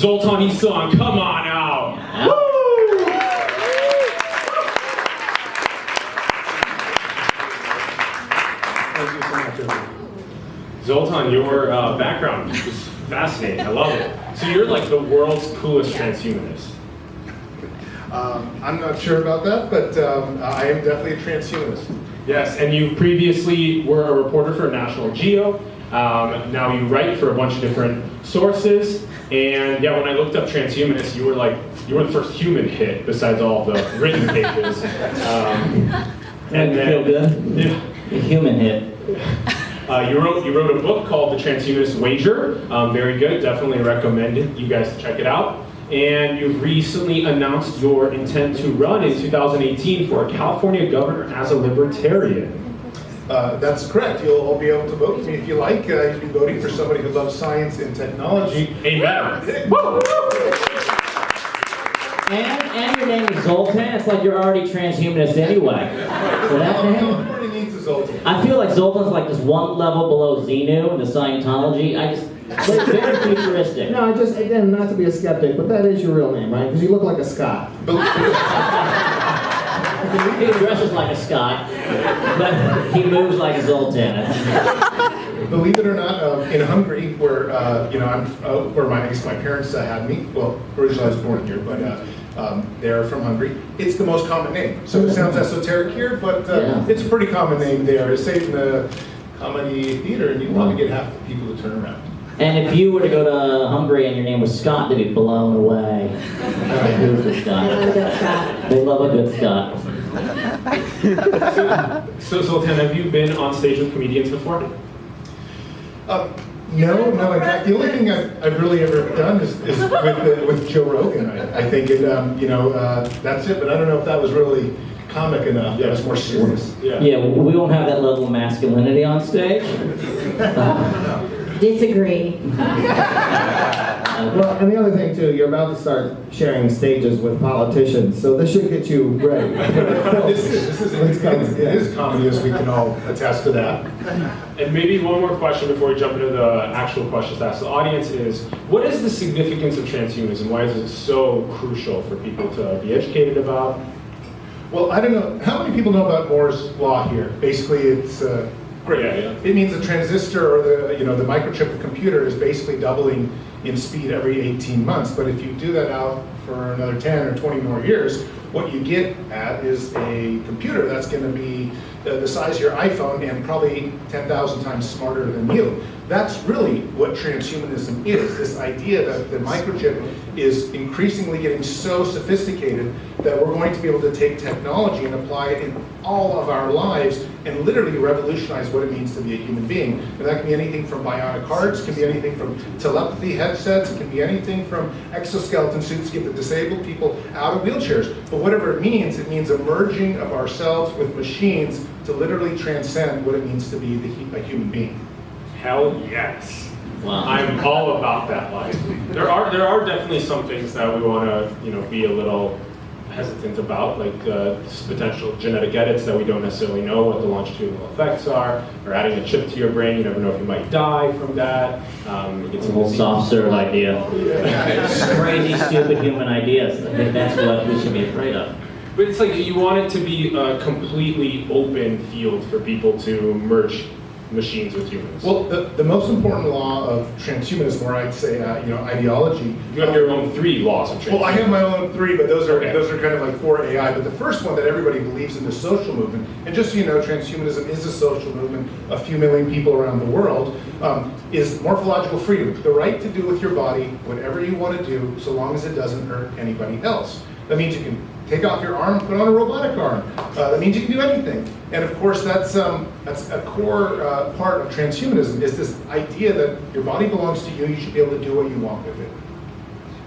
Zoltan Istvan, come on out. Woo! Thank you so much, everyone. Zoltan, your background is fascinating. I love it. So you're like the world's coolest transhumanist. I'm not sure about that, but I am definitely a transhumanist. Yes, and you previously were a reporter for National Geo. Now you write for a bunch of different sources. And yeah, when I looked up transhumanists, you were the first human hit besides all the written pages. And then, feel good? Yeah. A human hit. You wrote a book called The Transhumanist Wager. Very good. Definitely recommend you guys to check it out. And you've recently announced your intent to run in 2018 for a California governor as a libertarian. That's correct. You'll all be able to vote for me if you like. You'll be voting for somebody who loves science and technology. Amen. And your name is Zoltan. It's like you're already transhumanist anyway. So that name. California needs a Zoltan. I feel like Zoltan's like just one level below Xenu in the Scientology. But it's very futuristic. No, again, not to be a skeptic, but that is your real name, right? Because you look like a Scot. He dresses like a Scot, but he moves like a Zoltan. Believe it or not, in Hungary, where where I guess my parents had me. Well, originally I was born here, but they're from Hungary. It's the most common name. So it sounds esoteric here, but it's a pretty common name there. It's say in the comedy theater, and you probably get half the people to turn around. And if you were to go to Hungary and your name was Scott, they'd be blown away. Who's the Scott? They love a good Scott. So Zoltan, have you been on stage with comedians before? No. In fact, the only thing I've really ever done is with Joe Rogan. I think that's it. But I don't know if that was really comic enough. Yeah, it was more serious. Yeah, we won't have that level of masculinity on stage. Disagree. Well, and the other thing too, you're about to start sharing stages with politicians, so this should get you ready. This is comedy, as we can all attest to that. And maybe one more question before we jump into the actual questions to ask the audience is, what is the significance of transhumanism? Why is it so crucial for people to be educated about? Well, I don't know. How many people know about Moore's law here? Basically, it's great. Yeah. It means the transistor or the microchip of the computer is basically doubling in speed every 18 months. But if you do that out for another 10 or 20 more years, what you get at is a computer that's going to be the size of your iPhone and probably 10,000 times smarter than you. That's really what transhumanism is, this idea that the microchip is increasingly getting so sophisticated that we're going to be able to take technology and apply it in all of our lives and literally revolutionize what it means to be a human being. And that can be anything from bionic hearts, can be anything from telepathy headsets, it can be anything from exoskeleton suits to get the disabled people out of wheelchairs. But whatever it means a merging of ourselves with machines to literally transcend what it means to be a human being. Hell yes. Wow. I'm all about that life. There are definitely some things that we want to be a little hesitant about, like potential genetic edits that we don't necessarily know what the longitudinal effects are, or adding a chip to your brain. You never know if you might die from that. It's a whole soft serve idea. Crazy, stupid human ideas. I think that's what we should be afraid of. But it's like you want it to be a completely open field for people to merge machines with humans. Well, the most important law of transhumanism, or I'd say, ideology. You have your own 3 laws of transhumanism. Well, I have my own 3, but those are kind of like for AI. But the first one that everybody believes in, the social movement, and just so you know, transhumanism is a social movement. A few million people around the world is morphological freedom, the right to do with your body whatever you want to do, so long as it doesn't hurt anybody else. That means you can take off your arm, put on a robotic arm. That means you can do anything. And of course, that's a core part of transhumanism, is this idea that your body belongs to you, you should be able to do what you want with it.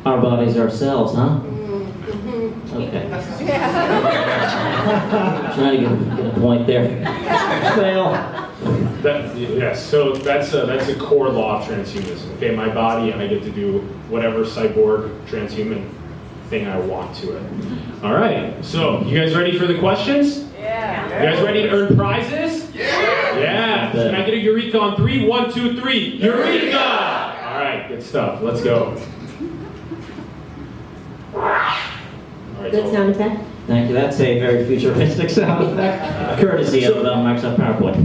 Our bodies ourselves, huh? Okay. Trying to get a point there. Fail. So that's a core law of transhumanism. Okay, my body, and I get to do whatever cyborg transhuman thing I want to it. All right, so you guys ready for the questions? Yeah. You guys ready to earn prizes? Yeah. Can I get a Eureka on 3? 1, 2, 3. Eureka! All right, good stuff. Let's go. right, Good sound effect? Thank you. That's a very futuristic sound effect, courtesy of Microsoft PowerPoint.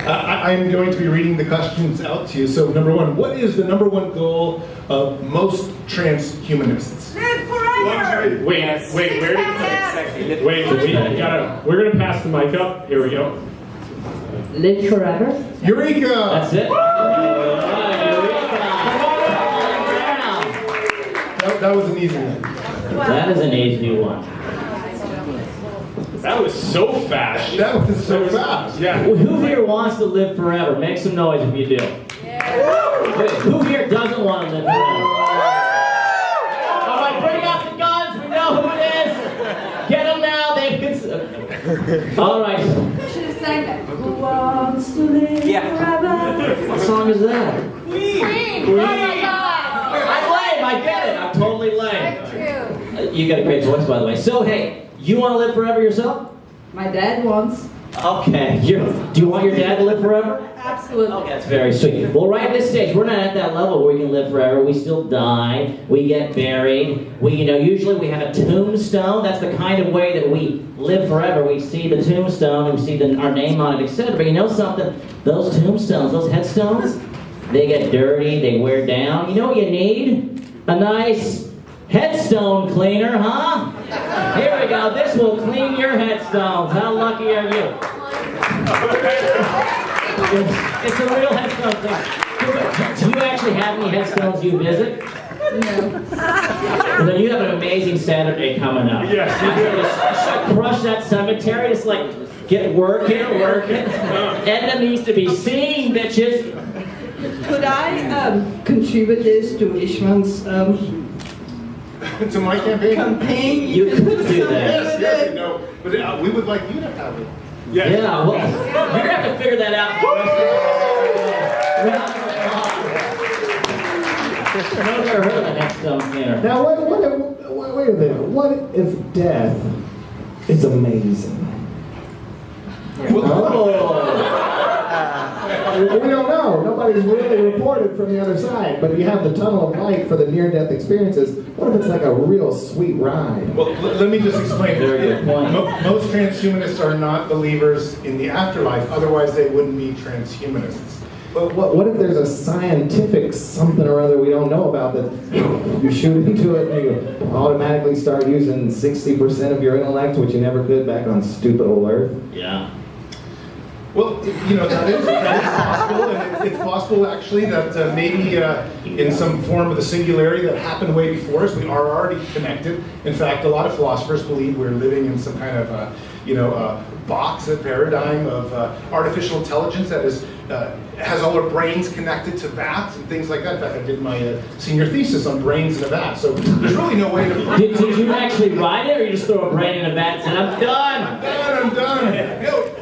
I'm going to be reading the questions out to you. So number one, what is the number one goal of most transhumanists? Live forever! Wait, where did we're gonna pass the mic up. Here we go. Live forever? Eureka! That's it. That was an easy one. That is an easy one. That was so fast. That was so fast. Yeah. Who here wants to live forever? Make some noise if you do. Wait, who here doesn't want to live forever? All right, bring out the guns. We know who it is. Get them now. All right. I should have sang that. Who wants to live forever? What song is that? Queen! Oh my God! I'm lame. I get it. I'm totally lame. True. You got a great voice, by the way. So, hey, you want to live forever yourself? My dad wants. Okay. Do you want your dad to live forever? Absolutely. Okay, that's very sweet. Well, right at this stage, we're not at that level where we can live forever. We still die. We get buried. Usually we have a tombstone. That's the kind of way that we live forever. We see the tombstone, we see our name on it, etc. But you know something? Those tombstones, those headstones, they get dirty, they wear down. You know what you need? A nice headstone cleaner, huh? Here we go. This will clean your headstones. How lucky are you? It's a real headstone thing. Do you actually have any headstones you visit? No. Then you have an amazing Saturday coming up. Yes, you do. Crush that cemetery. Just like get working. Edna needs to be seen, bitches. Could I contribute this to Istvan's To my campaign? You could do that. Yes, no. But we would like you to have it. Yes. Yeah, well, you're gonna have to figure that out. I've never heard of a headstone cleaner. Now, wait a minute. What if death is amazing? We don't know. Nobody's really reported from the other side. But if you have the tunnel of light for the near-death experiences, what if it's like a real sweet ride? Well, let me just explain. Very good point. Most transhumanists are not believers in the afterlife. Otherwise, they wouldn't be transhumanists. But what if there's a scientific something or other we don't know about that you shoot into it and you automatically start using 60% of your intellect, which you never could back on stupid old Earth? Yeah. Well, that is possible, and it's possible actually that maybe in some form of the singularity that happened way before us, we are already connected. In fact, a lot of philosophers believe we're living in some kind of box, a paradigm of artificial intelligence that is has all our brains connected to vats and things like that. In fact, I did my senior thesis on brains in a vat, so there's really no way to... Did you actually write it, or you just throw a brain in a vat and say, I'm done? I'm done.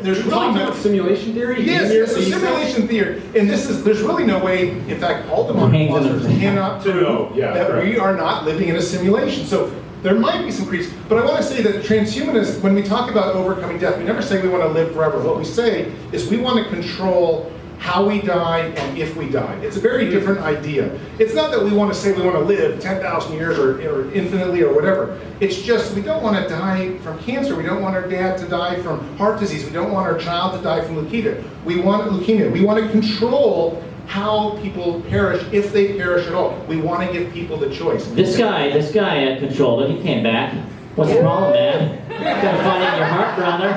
There's really no... simulation theory? Yes, it's a simulation theory. And there's really no way, in fact, all the modern philosophers cannot prove that we are not living in a simulation. So there might be some creeps, but I want to say that transhumanists, when we talk about overcoming death, we never say we want to live forever. What we say is we want to control how we die and if we die. It's a very different idea. It's not that we want to say we want to live 10,000 years or infinitely or whatever. It's just we don't want to die from cancer. We don't want our dad to die from heart disease. We don't want our child to die from leukemia. We want to control how people perish, if they perish at all. We want to give people the choice. This guy controlled it. He came back. What's the problem, man? You gotta find it in your heart, brother. I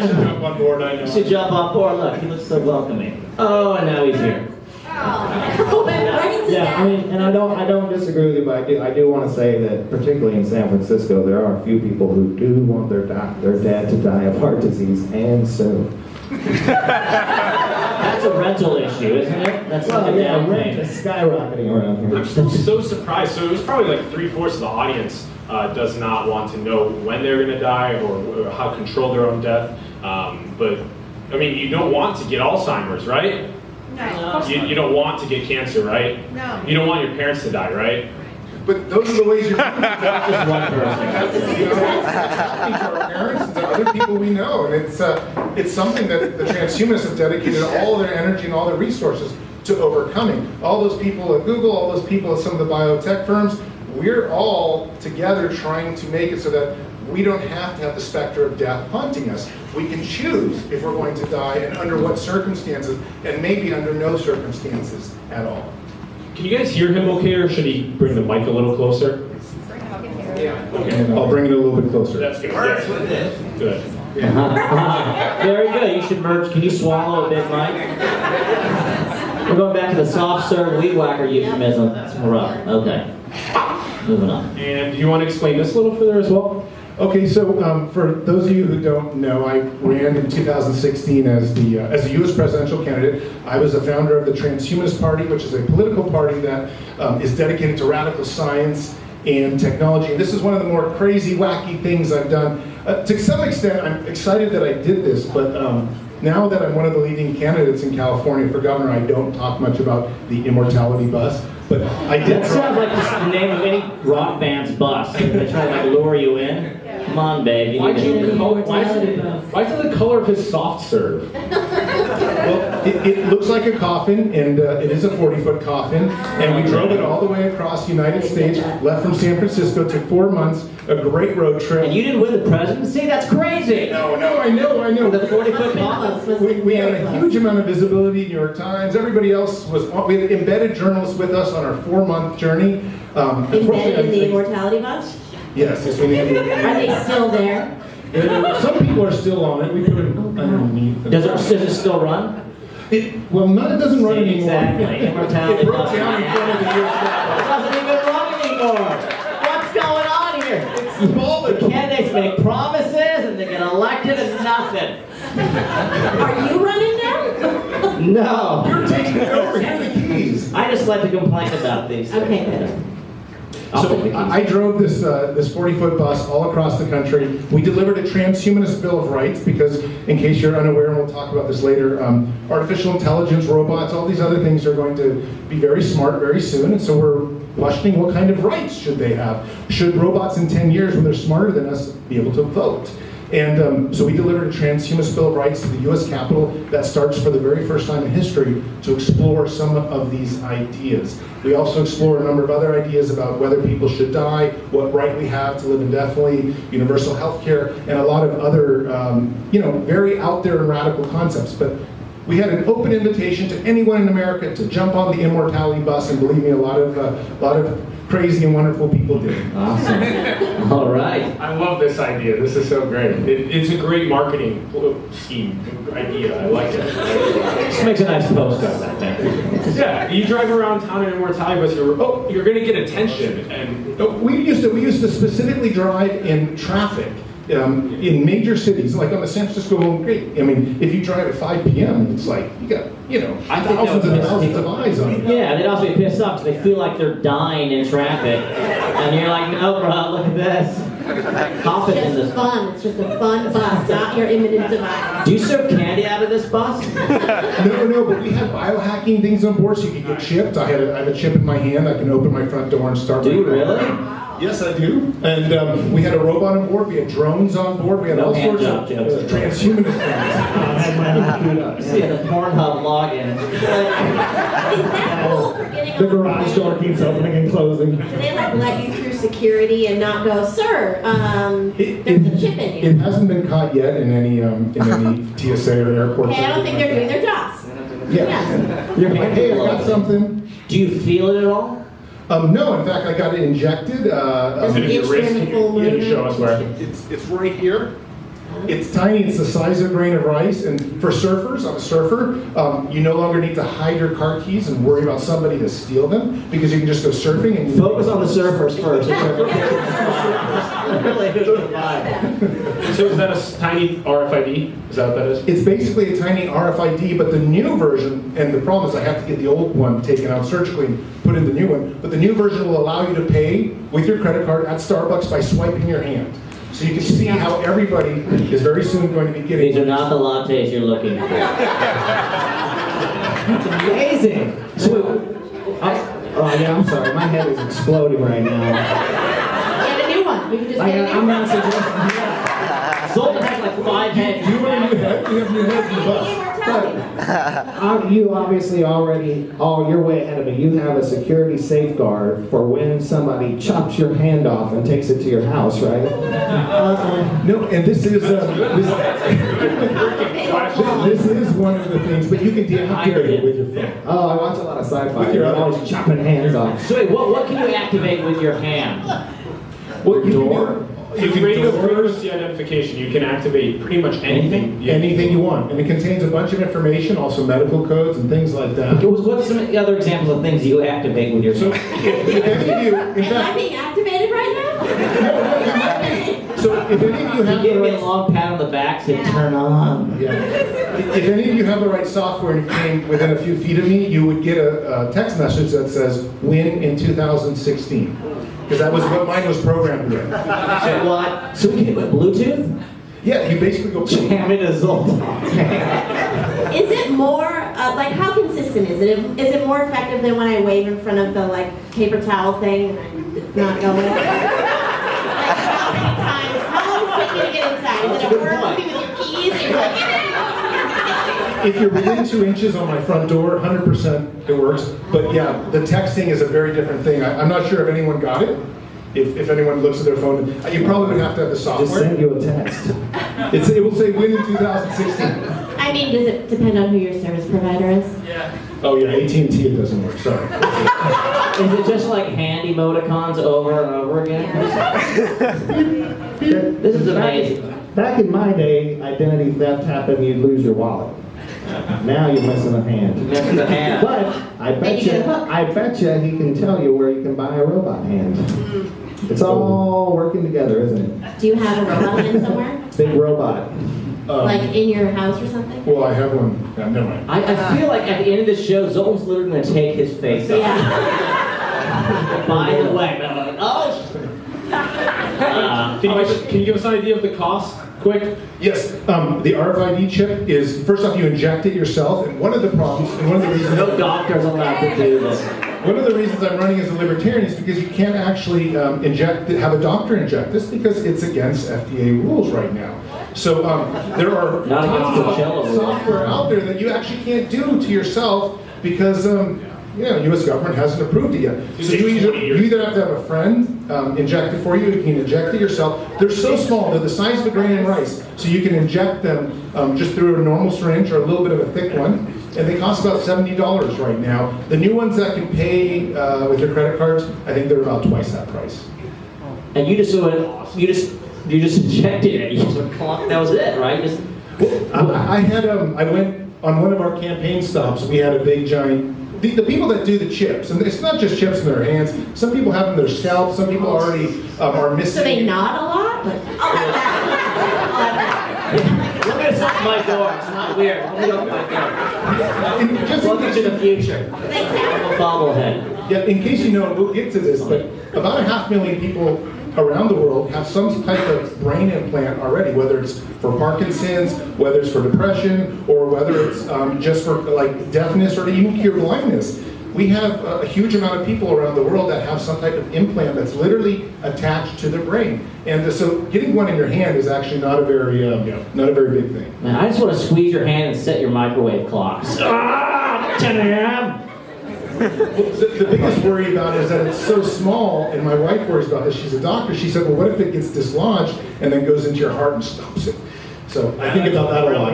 should jump on board, I know. You should jump on board. Look, he looks so welcoming. Oh, and now he's here. Yeah, I mean, and I don't disagree with you, but I do want to say that particularly in San Francisco, there are a few people who do want their dad to die of heart disease, and so. That's a rental issue, isn't it? That's not a down rent payment. is skyrocketing around here. I'm so surprised. So it was probably like 3/4 of the audience does not want to know when they're going to die or how to control their own death. But I mean, you don't want to get Alzheimer's, right? No. You don't want to get cancer, right? No. You don't want your parents to die, right? But those are the ways you're doing it. Just one person. To our parents and to other people we know, and it's something that the transhumanists have dedicated all their energy and all their resources to overcoming. All those people at Google, all those people at some of the biotech firms, we're all together trying to make it so that we don't have to have the specter of death haunting us. We can choose if we're going to die and under what circumstances, and maybe under no circumstances at all. Can you guys hear him okay, or should he bring the mic a little closer? Okay, I'll bring it a little bit closer. That's good. Yes. Good. Very good. You should merge. Can you swallow a bit, Mike? We're going back to the soft serve weed whacker euphemism. That's rough. Okay. Moving on. And do you want to explain this a little further as well? Okay, so for those of you who don't know, I ran in 2016 as the U.S. presidential candidate. I was a founder of the Transhumanist Party, which is a political party that is dedicated to radical science and technology. And this is one of the more crazy, wacky things I've done. To some extent, I'm excited that I did this, but now that I'm one of the leading candidates in California for governor, I don't talk much about the immortality bus. But I did. That sounds like just the name of any rock band's bus. They try to like lure you in. Come on, babe. Why is it the color of his soft serve? Well, it looks like a coffin, and it is a 40-foot coffin. And we drove it all the way across the United States, left from San Francisco, took 4 months, a great road trip. And you didn't win the presidency? That's crazy. No, I know. The 40-foot coffin. We had a huge amount of visibility in New York Times. Everybody else was, we had embedded journalists with us on our 4-month journey. Embedded in the immortality bus? Yes, we need to. Are they still there? Some people are still on it. We put it underneath. Does it still run? It doesn't run anymore. Exactly. Immortality It broke bus. down in front of the U.S. It doesn't even run anymore. What's going on here? The candidates make promises and they get elected and nothing. Are you running now? No. You're taking it over. Here are the keys. I just like to complain about these things. Okay, good. So I drove this 40-foot bus all across the country. We delivered a transhumanist Bill of Rights because, in case you're unaware, and we'll talk about this later, artificial intelligence, robots, all these other things are going to be very smart very soon. And so we're questioning what kind of rights should they have. Should robots in 10 years, when they're smarter than us, be able to vote? And so we delivered a transhumanist Bill of Rights to the U.S. Capitol that starts for the very first time in history to explore some of these ideas. We also explore a number of other ideas about whether people should die, what right we have to live indefinitely, universal health care, and a lot of other, very out there and radical concepts. But we had an open invitation to anyone in America to jump on the immortality bus, and believe me, a lot of crazy and wonderful people did. Awesome. All right. I love this idea. This is so great. It's a great marketing scheme, idea. I like it. This makes a nice post out of that thing. Yeah, you drive around town in an immortality bus, you're going to get attention. And We used to specifically drive in traffic. In major cities, like on the San Francisco Golden Gate. I mean, if you drive at 5 p.m., it's like, you got, thousands and thousands of eyes on you. Yeah, they'd also be pissed off because they feel like they're dying in traffic. And you're like, no, bro, look at this. Coffin in It's this. just fun. It's just a fun bus, not your imminent demise. Do you serve candy out of this bus? No, but we had biohacking things on board so you could get chipped. I have a chip in my hand. I can open my front door and start. Do you my car. really? Yes, I do. And we had a robot on board. We had drones on board. We had No all hand sorts job of jokes. transhumanist things. See the Pornhub login. Is that cool for getting The on the garage plane? door keeps opening and closing. Do they let you through security and not go, sir, there's a chip in you? It hasn't been caught yet in any TSA or airport. Okay, I don't think they're doing their jobs. Yeah. You're like, hey, I got something. Do you feel it at all? No, in fact, I got it injected. Does it itch during the full You moon? can show us where. It's right here. It's tiny. It's the size of a grain of rice. And for surfers, I'm a surfer. You no longer need to hide your car keys and worry about somebody to steal them because you can just go surfing and Focus on the surfers first. Really, who's the vibe? So is that a tiny RFID? Is that what that is? It's basically a tiny RFID, but the new version, and the problem is I have to get the old one taken out surgically and put in the new one, but the new version will allow you to pay with your credit card at Starbucks by swiping your hand. So you can see how everybody is very soon going to be getting. These are not the lattes you're looking for. That's amazing. So, I'm sorry. My head is exploding right now. Get a new one. We can just get a new I'm one. not suggesting. Zoltan has like 5 heads. You want a new head? have your head in the bus. You obviously already, you're way ahead of me. You have a security safeguard for when somebody chops your hand off and takes it to your house, right? No, and this is this is one of the things, but you can deactivate it with your phone. Oh, I watch a lot of sci-fi. You're always chopping hands off. So wait, what can you activate with your hand? What Door? If you radio frequency identification, you can activate pretty much anything. Anything you want, and it contains a bunch of information, also medical codes and things like that. What's some other examples of things you activate with your So, hand? if any of you, in Am I fact, being activated right now? so if any of you You have give the me a right, long pat on the back, say Yeah. turn on. yeah, if any of you have the right software and you came within a few feet of me, you would get a text message that says "Win in 2016," because that was what mine was programmed with. So what? So we can do it with Bluetooth? Yeah, you basically go. Jam it as Zoltan. Is it more, like, how consistent is it? Is it more effective than when I wave in front of the, like, paper towel thing and it's not going? Like, how many times? How long does it take you to get inside? Is it a work with your keys? And you're like, If you're within 2 inches on my front door, 100% it works. But yeah, the texting is a very different thing. I'm not sure if anyone got it. If anyone looks at their phone, you probably would have to have the Just software. send you a text. It will say "Win in 2016." I mean, does it depend on who your service provider is? Oh yeah, AT&T it doesn't work. Sorry. Is it just like hand emoticons over and over again? This is amazing. Back in my day, identity theft happened, you'd lose your wallet. Now you're missing a hand. Missing the hand. But I bet you he can tell you where you can buy a robot hand. It's all working together, isn't it? Do you have a robot hand somewhere? Big robot. Like in your house or something? Well, I have one. Yeah, never mind. I feel like at the end of the show, Zoltan's literally going to take his face off. Yeah. By the way, Can you give us an idea of the cost, quick? Yes, the RFID chip is, first off, you inject it yourself, and one of the problems, and one of the reasons, no doctor's allowed to do this. one of the reasons I'm running as a libertarian is because you can't actually have a doctor inject this because it's against FDA rules right now. So there are Not against tons Coachella of rules. software out there that you actually can't do to yourself because U.S. government hasn't approved it yet. So you either have to have a friend inject it for you, you can inject it yourself. They're so small, they're the size of a grain of rice, so you can inject them just through a normal syringe or a little bit of a thick one, and they cost about $70 right now. The new ones that can pay with your credit cards, I think they're about twice that price. And you just injected it. That was it, right? I went on one of our campaign stops, we had a big giant, the people that do the chips, and it's not just chips in their hands, some people have them in their scalp, some people already are missing. So they nod a lot? Like, I'll have that. I'll have that. Let me just open my door. It's not weird. Let me open my door. Welcome to the future. Thank you. I'm a bobblehead. Yeah, in case you know, we'll get to this, but about 500,000 people around the world have some type of brain implant already, whether it's for Parkinson's, whether it's for depression, or whether it's just for like deafness or to even cure blindness. We have a huge amount of people around the world that have some type of implant that's literally attached to their brain. And so getting one in your hand is actually not a very big thing. Man, I just want to squeeze your hand and set your microwave clocks. 10 a.m. The biggest worry about it is that it's so small, and my wife worries about this. She's a doctor. She said, well, what if it gets dislodged and then goes into your heart and stops it? So I think about that a lot.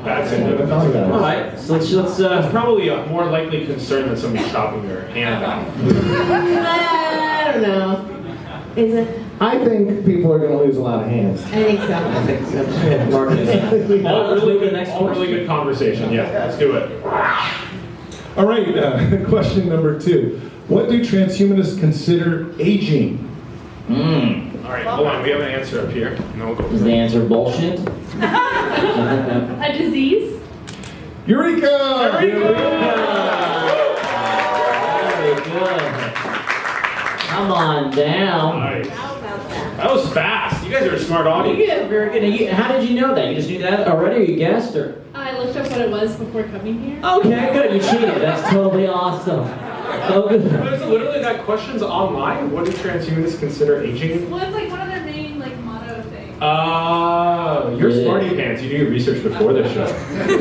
That's All right, so let's It's probably a more likely concern than somebody chopping their hand off. I don't know. Is it? I think people are going to lose a lot of hands. I think so. All really good conversation. Yeah, let's do it. All right, question number 2. What do transhumanists consider aging? All right, hold on. We have an answer up here. No, we'll go Is the answer bullshit? A disease? Eureka! Very good. Come on down. Nice. How about that? That was fast. You guys are a smart audience. Yeah, very good. How did you know that? You just knew that already, or you guessed, or? I looked up what it was before coming here. Okay, good. You cheated. That's totally awesome. So good. There's literally that question's online. What do transhumanists consider aging? Well, it's like one of their main like motto things. You're smarty pants. You do your research before the show.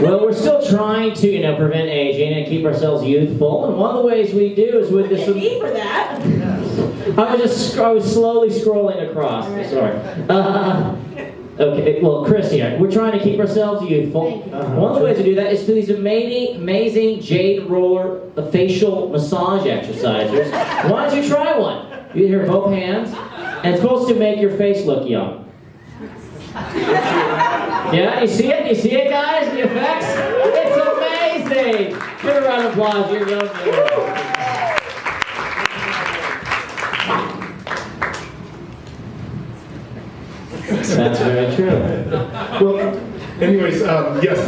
Well, we're still trying to, prevent aging and keep ourselves youthful. And one of the ways we do is with this. Look at me for that. I was slowly scrolling across. Right. Sorry. Okay, well, Chris here. We're trying to keep ourselves youthful. One of the ways to do that is through these amazing jade roller facial massage exercises. Why don't you try one? You hear both hands, and it's supposed to make your face look young. Yeah, you see it? You see it, guys? The effects? It's amazing! Give a round of applause. You're young. That's very true. Well, anyways, yes,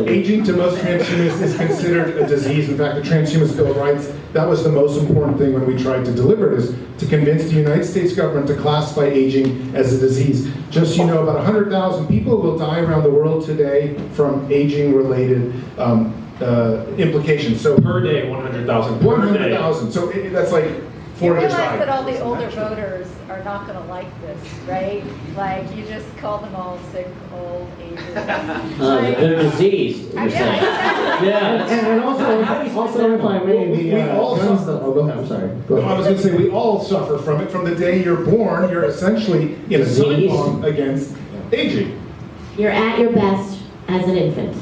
aging to most transhumanists is considered a disease. In fact, the Transhumanist Bill of Rights, that was the most important thing when we tried to deliver it, is to convince the United States government to classify aging as a disease. Just so you know, about 100,000 people will die around the world today from aging-related implications. So Per day, 100,000. 100,000. So that's like You 4 realize years high. that all the older voters are not going to like this, right? Like, you just call them all sick, old, aged. They're diseased, you're saying. Yeah. And also if I may, We all guns. suffer. Oh, go ahead. I'm sorry. Go I ahead. was going to say, we all suffer from it. From the day you're born, you're essentially in a time Disease. bomb against aging. You're at your best as an infant.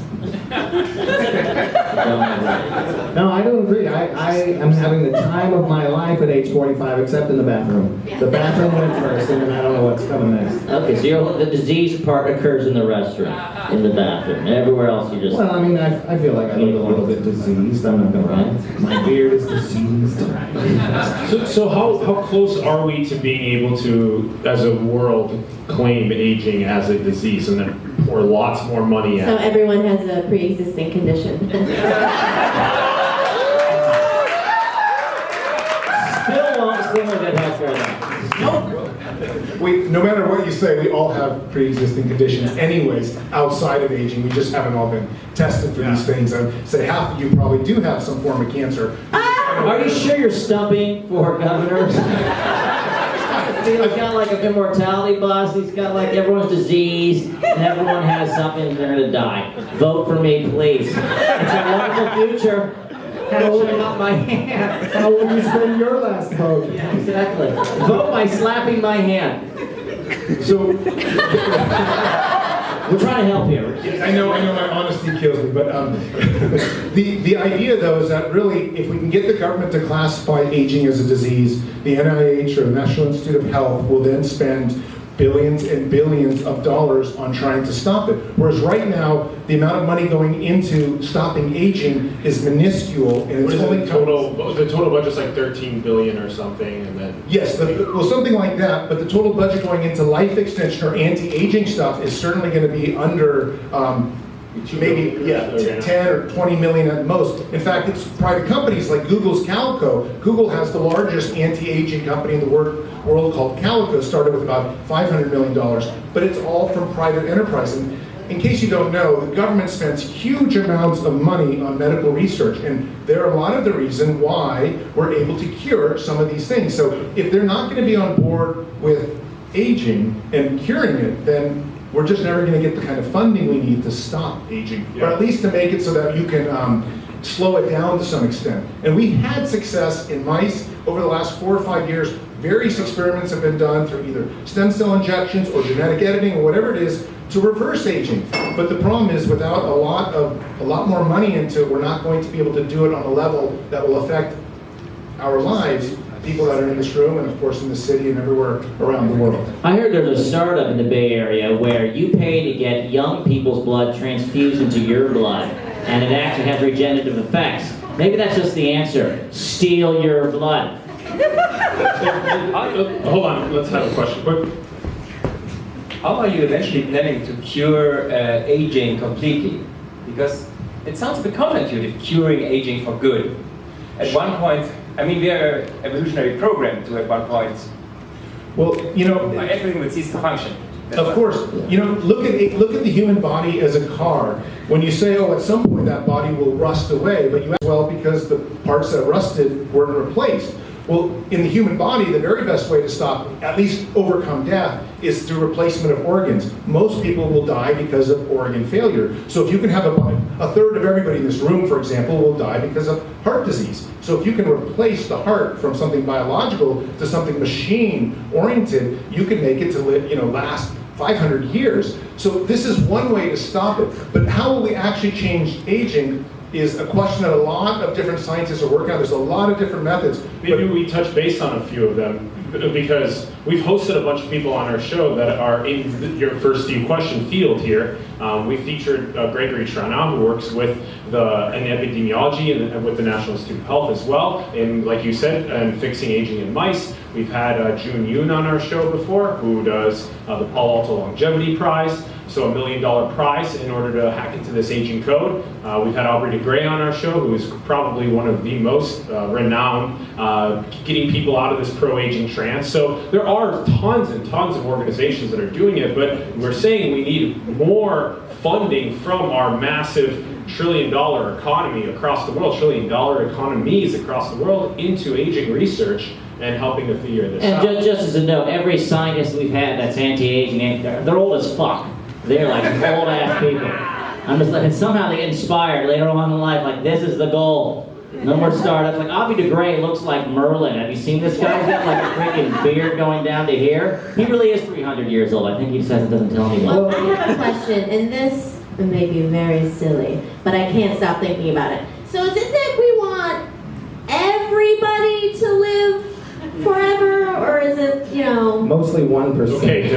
No, I don't agree. I am having the time of my life at age 45, except in the bathroom. The bathroom went first, and then I don't know what's coming next. Okay, so the disease part occurs in the restroom, in the bathroom. Everywhere else you just... Well, I mean, I feel like I look a little bit diseased. I'm not gonna lie. My beard is diseased. So how close are we to being able to, as a world, claim aging as a disease and then pour lots more money at So it? everyone has a pre-existing condition. Still won't get healthcare though. No matter what you say, we all have pre-existing conditions anyways, outside of aging. We just haven't all been tested for these things. I'd say half of you probably do have some form of cancer. Are you sure you're stumping for governor? He's got like an immortality bus, he's got like everyone's diseased, and everyone has something and they're gonna die. Vote for me, please. It's a wonderful future. Holding up my hand. How will you spend your last vote? Yeah, exactly. Vote by slapping my hand. So We're trying to help here. I know my honesty kills me, but the idea though is that really, if we can get the government to classify aging as a disease, the NIH or the National Institute of Health will then spend billions and billions of dollars on trying to stop it. Whereas right now, the amount of money going into stopping aging is minuscule, and What it's is only the total budget's like 13 billion or something, and then Yes, well, something like that, but the total budget going into life extension or anti-aging stuff is certainly going to be under maybe 10 or 20 million at most. In fact, it's private companies like Google's Calico. Google has the largest anti-aging company in the world called Calico, started with about $500 million, but it's all from private enterprise. And in case you don't know, the government spends huge amounts of money on medical research, and they're a lot of the reason why we're able to cure some of these things. So if they're not going to be on board with aging and curing it, then we're just never going to get the kind of funding we need to stop aging, or at least to make it so that you can slow it down to some extent. And we had success in mice over the last 4 or 5 years. Various experiments have been done through either stem cell injections or genetic editing or whatever it is to reverse aging. But the problem is, without a lot more money into it, we're not going to be able to do it on a level that will affect our lives, people that are in this room and of course in the city and everywhere around the world. I heard there's a startup in the Bay Area where you pay to get young people's blood transfused into your blood, and it actually has regenerative effects. Maybe that's just the answer. Steal your blood. hold on, let's have a question quick. How are you eventually planning to cure aging completely? Because it sounds a bit counterintuitive, curing aging for good. At one point, I mean, we are evolutionary programmed to at one point, Well, everything would cease to function. of course, look at the human body as a car. When you say, oh, at some point that body will rust away, but you ask, well, because the parts that rusted weren't replaced. Well, in the human body, the very best way to stop, at least overcome death, is through replacement of organs. Most people will die because of organ failure. So if you can have a third of everybody in this room, for example, will die because of heart disease. So if you can replace the heart from something biological to something machine-oriented, you can make it to last 500 years. So this is one way to stop it. But how will we actually change aging is a question that a lot of different scientists are working on. There's a lot of different methods. Maybe we touch base on a few of them, because we've hosted a bunch of people on our show that are in your first few question field here. We featured Gregory Tranau, who works with in epidemiology and with the National Institute of Health as well, and like you said, and fixing aging in mice. We've had Jun Yoon on our show before, who does the Palo Alto Longevity Prize, so $1 million prize in order to hack into this aging code. We've had Aubrey de Grey on our show, who is probably one of the most renowned getting people out of this pro-aging trance. So there are tons and tons of organizations that are doing it, but we're saying we need more funding from our massive trillion-dollar economy across the world, trillion-dollar economies across the world, into aging research and helping to figure this out. And just as a note, every scientist we've had that's anti-aging, they're old as fuck. They're like old-ass people. I'm just like, somehow they get inspired later on in life, like, this is the goal. No more startups. Like, Aubrey de Grey looks like Merlin. Have you seen this guy? He's got like a freaking beard going down to here. He really is 300 years old. I think he just doesn't tell anyone. Well, I have a question, and this may be very silly, but I can't stop thinking about it. So is it that we want everybody to live forever, or is it, Mostly 1%. Okay,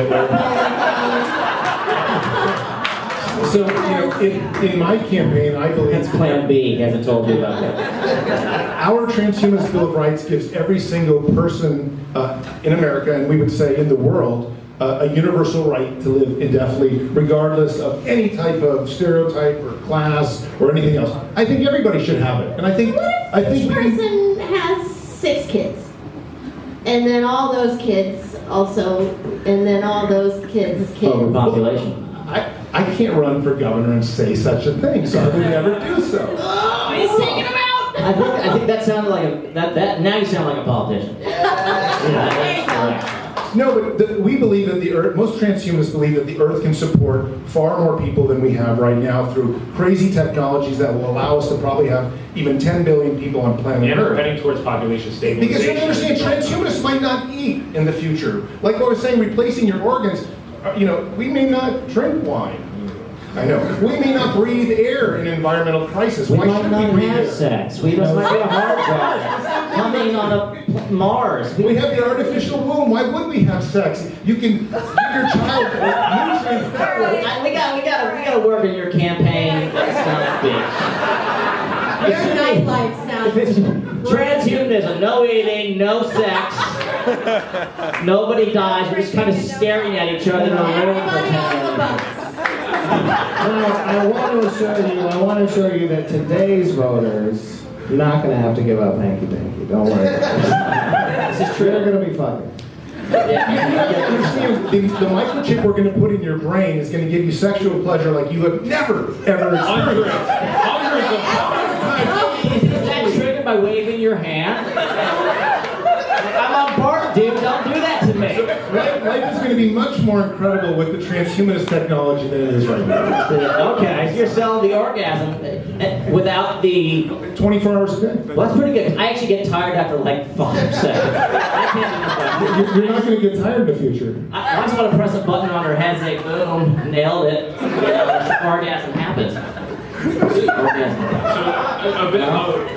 So, in my campaign, I believe That's Plan B. He hasn't told you about that. our Transhumanist Bill of Rights gives every single person in America, and we would say in the world, a universal right to live indefinitely, regardless of any type of stereotype or class or anything else. I think everybody should have it, and I think each person has 6 kids, and then all those kids also, and then all those kids' kids. Overpopulation. I can't run for governor and say such a thing, so I would never do so. Oh, he's taking them out. I think that sounded like that. Now you sound like a politician. No, but we believe that the Earth, most transhumanists believe that the Earth can support far more people than we have right now through crazy technologies that will allow us to probably have even 10 billion people on planet and we're Earth. heading towards population stabilization. Because you understand, transhumanists might not eat in the future. Like what I was saying, replacing your organs, we may not drink wine. I know. We may not breathe air in an environmental crisis. We Why might should not we breathe have air? sex. We might be a hard drive. Coming on a Mars. We have the artificial womb. Why would we have sex? You can give your child nutrients. We gotta work in your campaign. Your nightlife sounds. Transhumanism, no eating, no sex. Nobody dies. We're just kind of staring at each other in a room for 10 minutes. I want to assure you that today's voters, you're not going to have to give up hanky-panky. Don't worry. This is true. They're going to be fucking. The microchip we're going to put in your brain is going to give you sexual pleasure like you have never, ever experienced. Hundreds of times. Is that triggered by waving your hand? I'm on board, dude. Don't do that to me. Life is going to be much more incredible with the transhumanist technology than it is right now. Okay, so you're selling the orgasm without the 24 hours a day. Well, that's pretty good. I actually get tired after like 5 seconds. I can't You're not going to get tired in the future. I just want to press a button on her head, say boom, nailed it. Orgasm happens.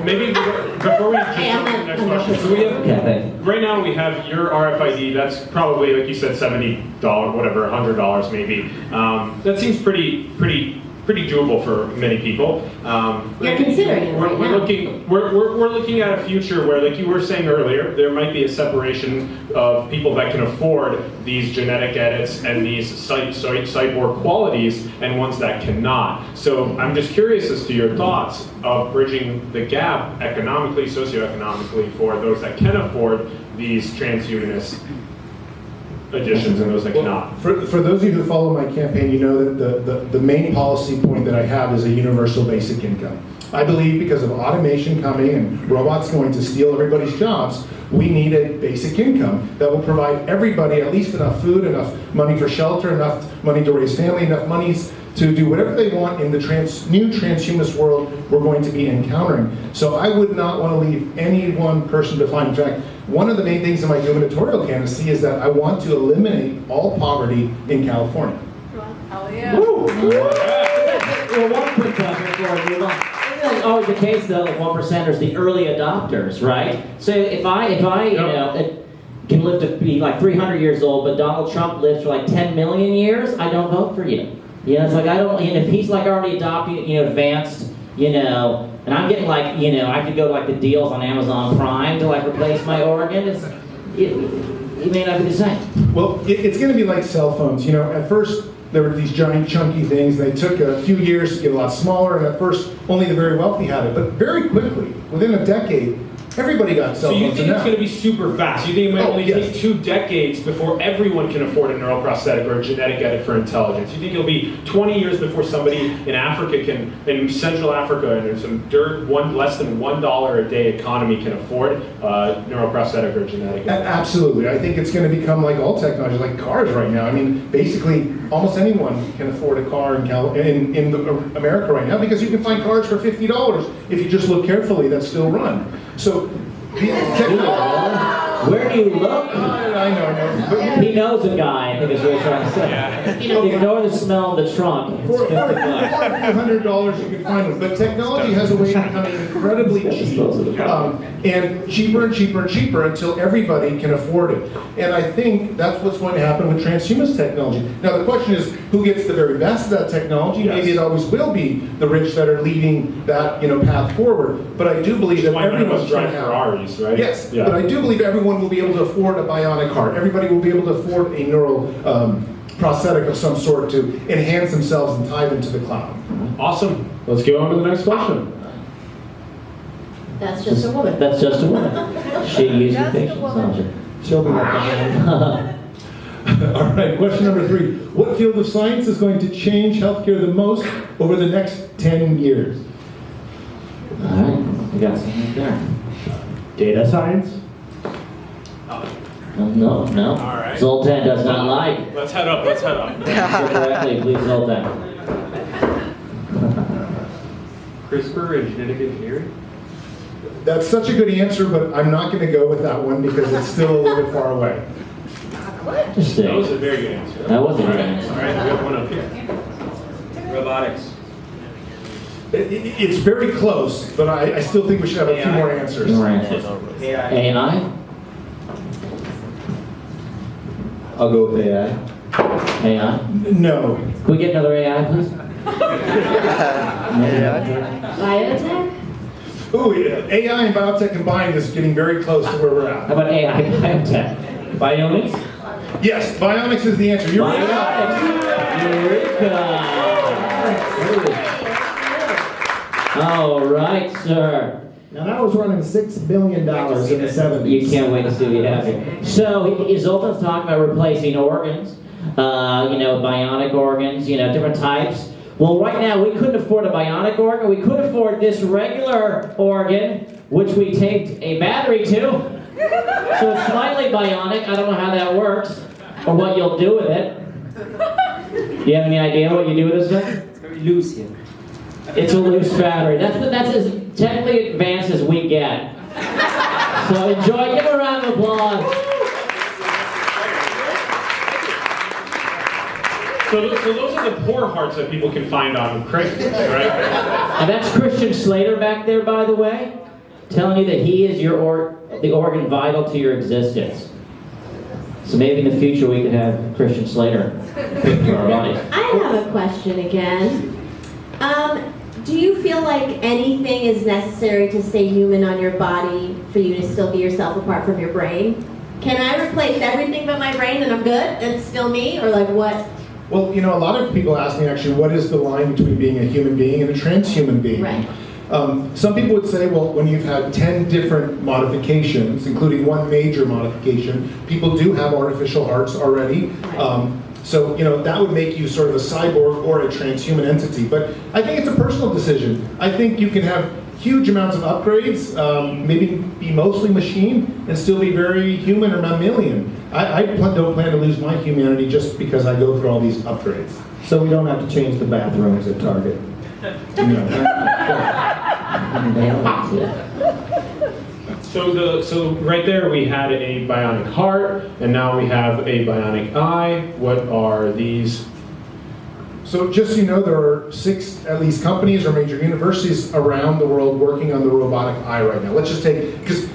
Maybe before we jump to the next question, so we have, right now we have your RFID, that's probably, like you said, $70, whatever, $100 maybe. That seems pretty doable for many people. You're considering it right now. We're looking at a future where, like you were saying earlier, there might be a separation of people that can afford these genetic edits and these cyborg qualities and ones that cannot. So I'm just curious as to your thoughts of bridging the gap economically, socioeconomically for those that can afford these transhumanists. additions and those that cannot. For those of you who follow my campaign, you know that the main policy point that I have is a universal basic income. I believe because of automation coming and robots going to steal everybody's jobs, we need a basic income that will provide everybody at least enough food, enough money for shelter, enough money to raise family, enough monies to do whatever they want in the new transhumanist world we're going to be encountering. So I would not want to leave any one person behind. In fact, one of the main things in my gubernatorial candidacy is that I want to eliminate all poverty in California. Hell yeah. Woo! Well, one quick question before we move on. It's always the case though, the 1%ers, the early adopters, right? So if I you know, can live to be like 300 years old, but Donald Trump lives for like 10 million years, I don't vote for you. You know, it's like I don't. You know, if he's like already adopted, you know, advanced, you know, and I'm getting like, you know, I could go to like the deals on Amazon Prime to like replace my organ. It may not be the same. Well, it's going to be like cell phones. You know, at first there were these giant chunky things. They took a few years to get a lot smaller, and at first only the very wealthy had it. But very quickly, within a decade, everybody got cell So phones. you think it's going to be super fast? You think it might only yes. take 2 decades before everyone can afford a neural prosthetic or a genetic edit for intelligence? You think it'll be 20 years before somebody in Africa can, in Central Africa, and in some less than $1 a day economy can afford neural prosthetic or genetic edit? Absolutely. I think it's going to become like all technology, like cars right now. I mean, basically, almost anyone can afford a car in America right now because you can find cars for $50 if you just look carefully that still run. So, where do you look? I know. But He knows a guy, I think is what he's trying to say. You know, ignore the smell of the trunk. It's for $50. $100 you can find them. But technology has a way of becoming incredibly cheap, and cheaper and cheaper and cheaper until everybody can afford it. And I think that's what's going to happen with transhumanist technology. Now the question is, who gets the very best of that technology? Yes. Maybe it always will be the rich that are leading that path forward. But I do believe that everyone's drive going to Ferraris, right? Yes, Yeah. but I do believe everyone will be able to afford a bionic heart. Everybody will be able to afford a neural prosthetic of some sort to enhance themselves and tie them to the cloud. Awesome. Let's go on to the next question. That's just a woman. That's just a woman. She uses Just a patience, woman. don't you? She'll be like, All right, question number 3. What field of science is going to change healthcare the most over the next 10 years? All right, we got something there. Data science? No. All right. Zoltan does not like. Let's head up. Answer correctly, please, Zoltan. CRISPR and genetic engineering? That's such a good answer, but I'm not going to go with that one because it's still a little bit far away. Interesting. That was a very good answer. That was a good answer. All right, we have one up here. Robotics. It's very close, but I still think we should have a few more answers. More answers. AI? I'll go with AI. AI? No. Can we get another AI, please? Biotech? Ooh, AI and biotech combined is getting very close to where we're How at. about AI biotech? Bionics? Yes, bionics is the answer. You're right. Eureka! All right, sir. Now that was running $6 billion in the 70s. You can't wait to see what you have here. So, Zoltan's talking about replacing organs, bionic organs, different types. Well, right now, we couldn't afford a bionic organ. We could afford this regular organ, which we taped a battery to. So it's slightly bionic. I don't know how that works, or what you'll do with it. Do you have any idea what you do with this thing? It's very loose here. It's a loose battery. That's as technically advanced as we get. So enjoy. Give a round of applause. So those are the poor hearts that people can find on Craigslist, right? And that's Christian Slater back there, by the way, telling you that he is the organ vital to your existence. So maybe in the future we could have Christian Slater put to our bodies. I have a question again. Do you feel like anything is necessary to stay human on your body for you to still be yourself apart from your brain? Can I replace everything but my brain and I'm good? It's still me? Or like what? Well, a lot of people ask me actually, what is the line between being a human being and a transhuman being? Right. Some people would say, well, when you've had 10 different modifications, including one major modification, people do have artificial hearts already. So, that would make you sort of a cyborg or a transhuman entity. But I think it's a personal decision. I think you can have huge amounts of upgrades, maybe be mostly machine, and still be very human or mammalian. I don't plan to lose my humanity just because I go through all these upgrades. So we don't have to change the bathrooms at Target. So right there we had a bionic heart, and now we have a bionic eye. What are these? So just so you know, there are 6 at least companies or major universities around the world working on the robotic eye right now. Let's just take, because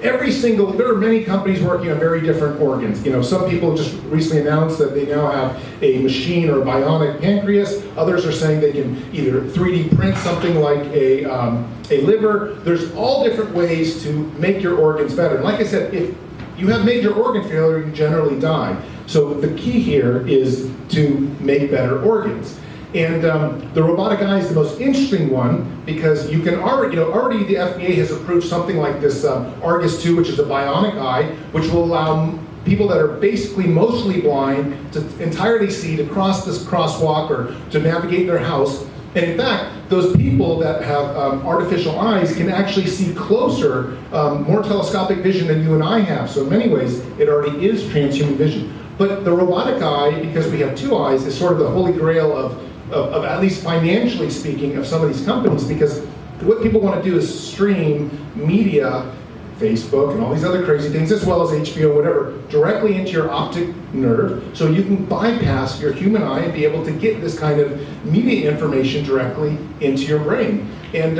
there are many companies working on very different organs. Some people just recently announced that they now have a machine or a bionic pancreas. Others are saying they can either 3D print something like a liver. There's all different ways to make your organs better. And like I said, if you have major organ failure, you generally die. So the key here is to make better organs. And the robotic eye is the most interesting one because you can already the FDA has approved something like this Argus 2, which is a bionic eye, which will allow people that are basically mostly blind to entirely see, to cross this crosswalk or to navigate their house. And in fact, those people that have artificial eyes can actually see closer, more telescopic vision than you and I have. So in many ways, it already is transhuman vision. But the robotic eye, because we have 2 eyes, is sort of the holy grail of at least financially speaking, of some of these companies, because what people want to do is stream media, Facebook and all these other crazy things, as well as HBO, whatever, directly into your optic nerve, so you can bypass your human eye and be able to get this kind of media information directly into your brain. And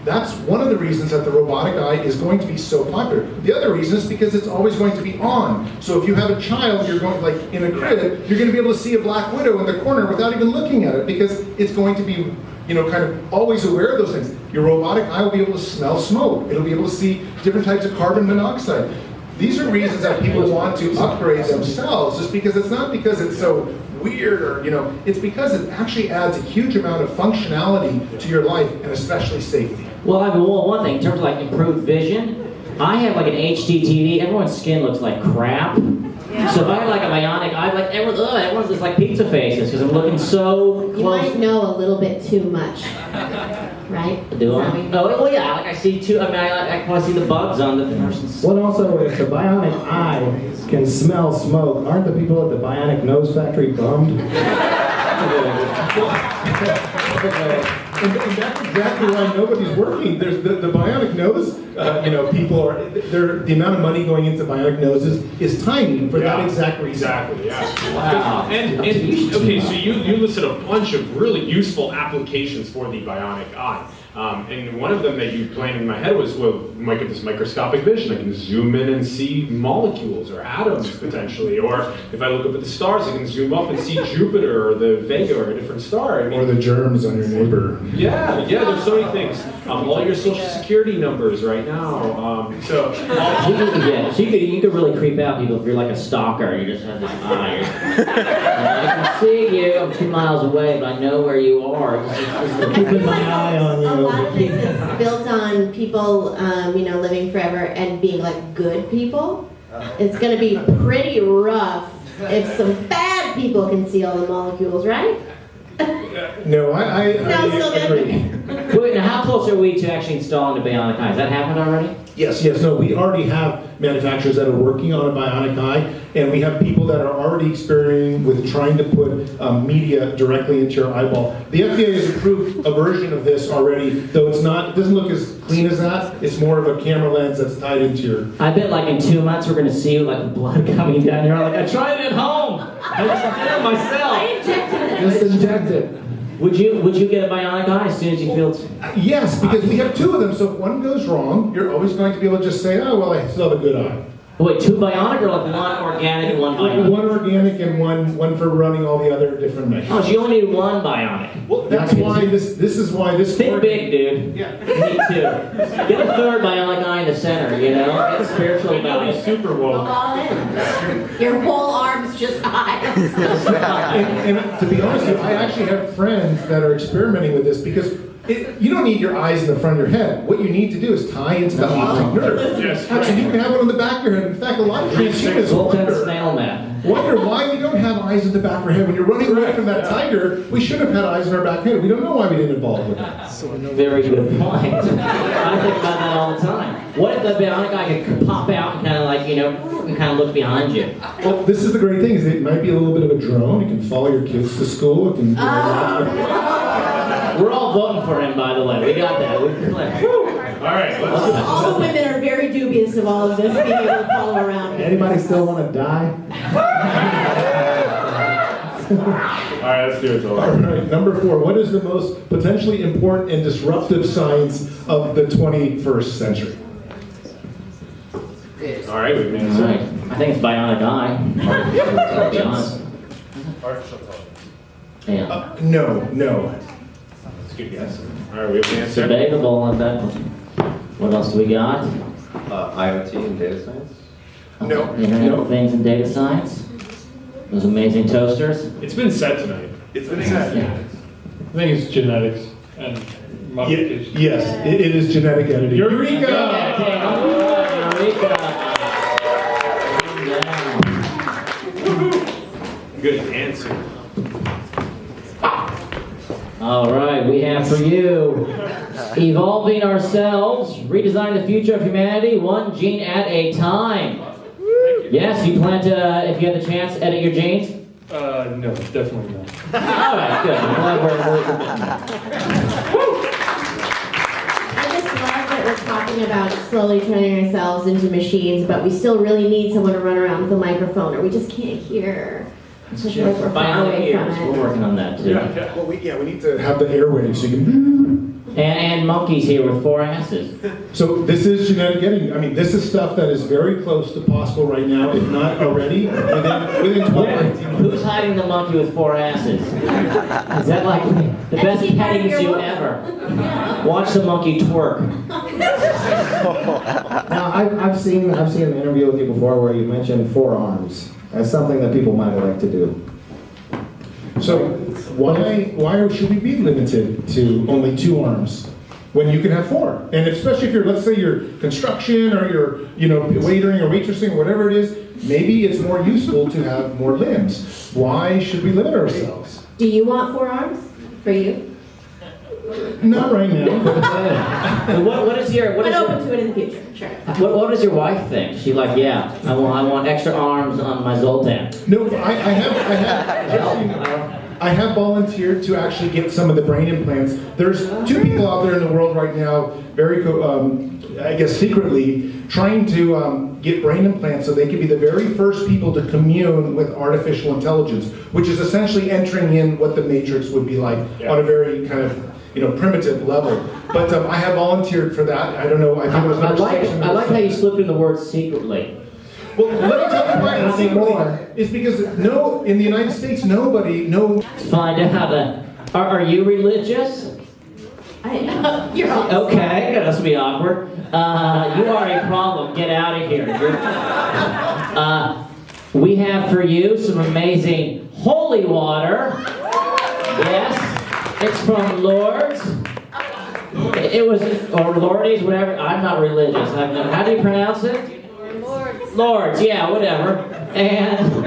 that's one of the reasons that the robotic eye is going to be so popular. The other reason is because it's always going to be on. So if you have a child, you're going, like in a crib, you're going to be able to see a black widow in the corner without even looking at it, because it's going to be, kind of always aware of those things. Your robotic eye will be able to smell smoke. It'll be able to see different types of carbon monoxide. These are reasons that people want to upgrade themselves, just because it's not because it's so weird or, it's because it actually adds a huge amount of functionality to your life, and especially safety. Well, one thing, in terms of like improved vision, I have like an HD TV, everyone's skin looks like crap. Yeah. So if I had like a bionic eye, like everyone's just like pizza faces, because I'm looking so close. You might know a little bit too much, right? Do I? Oh, well, yeah, like I see I can see the bugs on the person's. Well, also, if the bionic eye can smell smoke, aren't the people at the bionic nose factory bummed? And that's exactly why nobody's working. There's the bionic nose, people are, the amount of money going into bionic noses is tiny for that exact reason. Exactly, yeah. Wow. And okay, so you listed a bunch of really useful applications for the bionic eye. And one of them that you planned in my head was, well, might get this microscopic vision. I can zoom in and see molecules or atoms potentially. Or if I look up at the stars, I can zoom up and see Jupiter or the Vega or a different star. I mean, or the germs on your neighbor. Yeah, there's so many things. All your social security numbers right now. So you could really creep out people if you're like a stalker. You just have this eye. I can see you. I'm 2 miles away, but I know where you are. Keeping my eye on you. A lot of this is built on people, living forever and being like good people. It's going to be pretty rough if some bad people can see all the molecules, right? No, I agree. Wait, now how close are we to actually installing the bionic eye? Has that happened already? Yes. No, we already have manufacturers that are working on a bionic eye, and we have people that are already experimenting with trying to put media directly into your eyeball. The FDA has approved a version of this already, though it doesn't look as clean as that. It's more of a camera lens that's tied into your... I bet like in 2 months we're going to see like blood coming down your eye. Like, I tried it at home. I just did it myself. I injected it. Just inject it. Would you get a bionic eye as soon as you feel it? Yes, because we have 2 of them, so if one goes wrong, you're always going to be able to just say, oh, well, I still have a good eye. Wait, 2 bionic or like 1 organic and 1 bionic? One organic and one for running all the other different measures. Oh, so you only need 1 bionic. Well, that's why this is why this... Think big, dude. Yeah. Me too. Get a 3rd bionic eye in the center, Get spiritual about it. Super Go woke. all in. Your whole arm's just eyes. And to be honest with you, I actually have friends that are experimenting with this because You don't need your eyes in the front of your head. What you need to do is tie into the optic nerve. Yes, Actually, you can have one in the back of your head. In fact, a lot of transhumanists Zoltan snail map. wonder why we don't have eyes in the back of our head. When you're running away from that tiger, we should have had eyes in our back head. We don't know why we didn't evolve with it. Very good point. I think about that all the time. What if the bionic eye could pop out and kind of like, you know, kind of look behind you? Well, this is the great thing, is it might be a little bit of a drone. It can follow your kids to school. It can. We're all voting for him, by the way. We got that. We're clear. All right, let's All the women are very dubious of all of this being able to follow around. Anybody still want to die? All right, let's do it, All Zoltan. right, number 4. What is the most potentially important and disruptive science of the 21st century? All right, we've been All right. I think it's bionic eye. To be honest. artificial intelligence. Yeah. No. That's a good guess. All right, we have an It's answer. debatable on that. What else do we got? IoT and data science? No. Internet of Things and data science. Those amazing toasters. It's been said tonight. It's been said. Yeah. I think it's genetics and modification. Yes, it is genetic editing. Eureka! Eureka! Good answer. All right, we have for you evolving ourselves, redesigning the future of humanity, one gene at a time. Yes, you plan to, if you had the chance, edit your genes? No, definitely not. All right, good. I'm glad we're I just love that we're talking about slowly turning ourselves into machines, but we still really need someone to run around with a microphone, or we just can't hear. Especially like we're far bionic away from ears. it. We're working on that too. Well, we need to have the airwaves so you can. And monkeys here with 4 asses. So this is genetic editing. I mean, this is stuff that is very close to possible right now, if not already, within 12 months. Who's hiding the monkey with 4 asses? Is that like the best keep part of petting your zoo work. ever? Watch the monkey twerk. Now, I've seen an interview with you before where you mentioned forearms as something that people might like to do. So why should we be limited to only 2 arms when you can have 4? And especially if you're, let's say you're construction or you're, waitering or waitressing or whatever it is, maybe it's more useful to have more limbs. Why should we limit ourselves? Do you want 4 arms for you? Not right now. What is your But open to it in the future, sure. what does your wife think? She like, yeah, I want extra arms on my Zoltan. No, I have volunteered to actually get some of the brain implants. There's 2 people out there in the world right now, very, I guess secretly, trying to get brain implants so they can be the very first people to commune with artificial intelligence, which is essentially entering in what the Matrix would be like on a very kind of primitive level. But I have volunteered for that. I don't know. I think it was I number like 6. how you slipped in the word secretly. Well, let me tell you why it's secretly. It's because in the United States, nobody knows. Find out. Are you religious? You're all Okay, this will be awkward. You are a problem. Get out of here. We have for you some amazing holy water. Yes, it's from Lourdes. It was, or Lourdes, whatever. I'm not religious. How do you pronounce it? Lourdes, yeah, whatever. And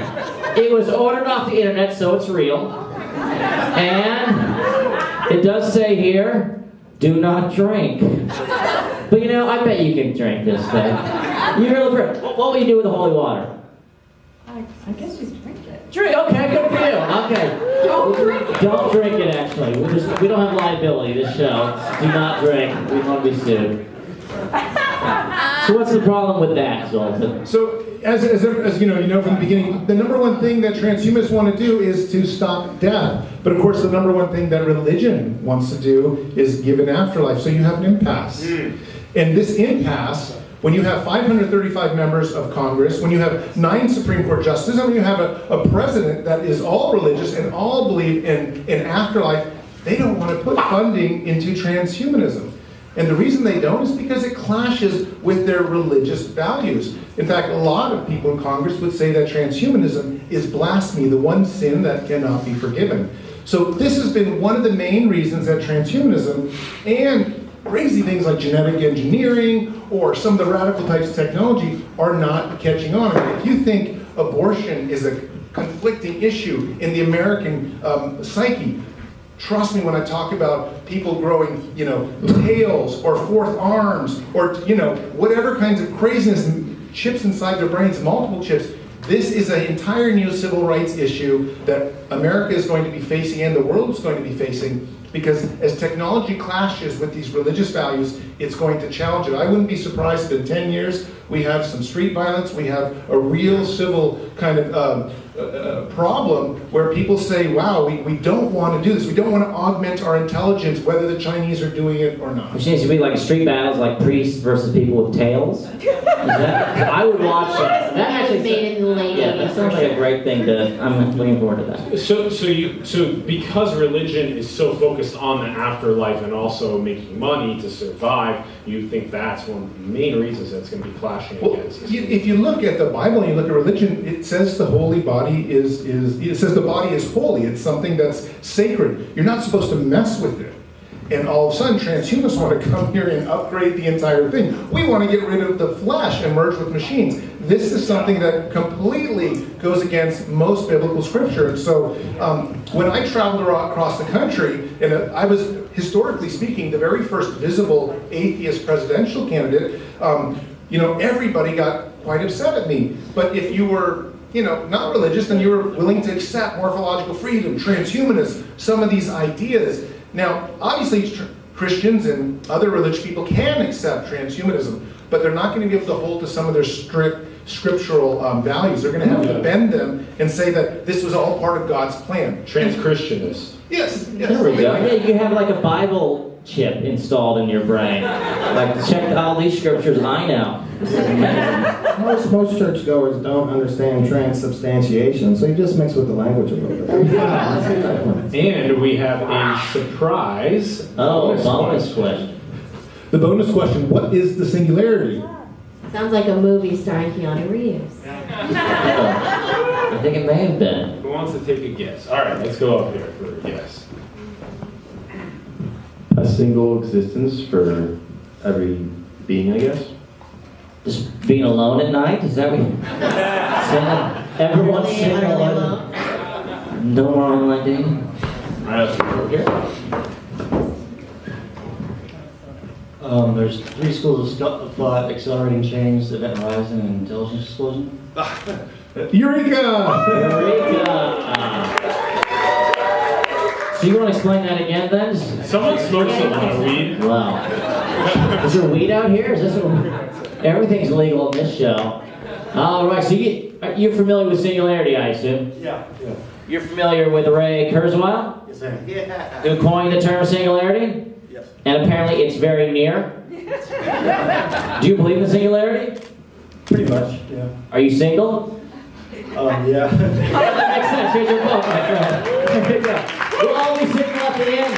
it was ordered off the internet, so it's real. And it does say here, do not drink. But I bet you can drink this thing. You really, what will you do with the holy water? I guess just drink it. Drink, okay, good for you. Okay. Don't drink it. Don't drink it, actually. We don't have liability, this show. Do not drink. We want to be sued. So what's the problem with that, Zoltan? So, as you know from the beginning, the number one thing that transhumanists want to do is to stop death. But of course, the number one thing that religion wants to do is give an afterlife. So you have an impasse. And this impasse, when you have 535 members of Congress, when you have 9 Supreme Court justices, and when you have a president that is all religious and all believe in afterlife, they don't want to put funding into transhumanism. And the reason they don't is because it clashes with their religious values. In fact, a lot of people in Congress would say that transhumanism is blasphemy, the one sin that cannot be forgiven. So this has been one of the main reasons that transhumanism and crazy things like genetic engineering or some of the radical types of technology are not catching on. I mean, if you think abortion is a conflicting issue in the American psyche, trust me when I talk about people growing, tails or fourth arms or, whatever kinds of craziness and chips inside their brains, multiple chips. This is an entire new civil rights issue that America is going to be facing and the world is going to be facing, because as technology clashes with these religious values, it's going to challenge it. I wouldn't be surprised if in 10 years we have some street violence, we have a real civil kind of problem where people say, wow, we don't want to do this. We don't want to augment our intelligence, whether the Chinese are doing it or not. Which needs to be like street battles, like priests versus people with tails. I would watch that. That actually made in the late yeah, that sounds like a great thing I'm looking forward to that. So because religion is so focused on the afterlife and also making money to survive, you think that's one of the main reasons that's going to be clashing against this? If you look at the Bible and you look at religion, it says the holy body it says the body is holy. It's something that's sacred. You're not supposed to mess with it. And all of a sudden, transhumanists want to come here and upgrade the entire thing. We want to get rid of the flesh and merge with machines. This is something that completely goes against most biblical scripture. And so when I traveled across the country, and I was, historically speaking, the very first visible atheist presidential candidate, everybody got quite upset at me. But if you were not religious, then you were willing to accept morphological freedom, transhumanism, some of these ideas. Now, obviously, Christians and other religious people can accept transhumanism, but they're not going to be able to hold to some of their strict scriptural values. They're going to have to bend them and say that this was all part of God's plan. Trans-Christianist. Yes. There we go. Yeah, you have like a Bible chip installed in your brain. Like, check all these scriptures I know. This is amazing. Most churchgoers don't understand transubstantiation, so you just mix with the language a little bit. And we have a surprise. Bonus question. The bonus question, what is the singularity? Sounds like a movie starring Keanu Reeves. I think it may have been. Who wants to take a guess? All right, let's go up here for a guess. A single existence for every being, I guess. Just being alone at night? Is that what you... Everyone's single alone? No more online dating? All right, let's go over here. There's 3 schools of thought: accelerating change, event horizon, and intelligence explosion. Eureka! So you want to explain that again then? Someone smokes a lot of weed. Wow. Is there weed out here? Is this everything's legal on this show. All right, so you're familiar with singularity, I assume? Yeah. You're familiar with Ray Kurzweil? Yes, sir. Yeah. Who coined the term singularity? Yes. And apparently it's very near. Do you believe in singularity? Pretty much. Yeah. Are you single? Yeah. That makes sense. Here's your vote, my friend. There you go. We'll all be single at the end.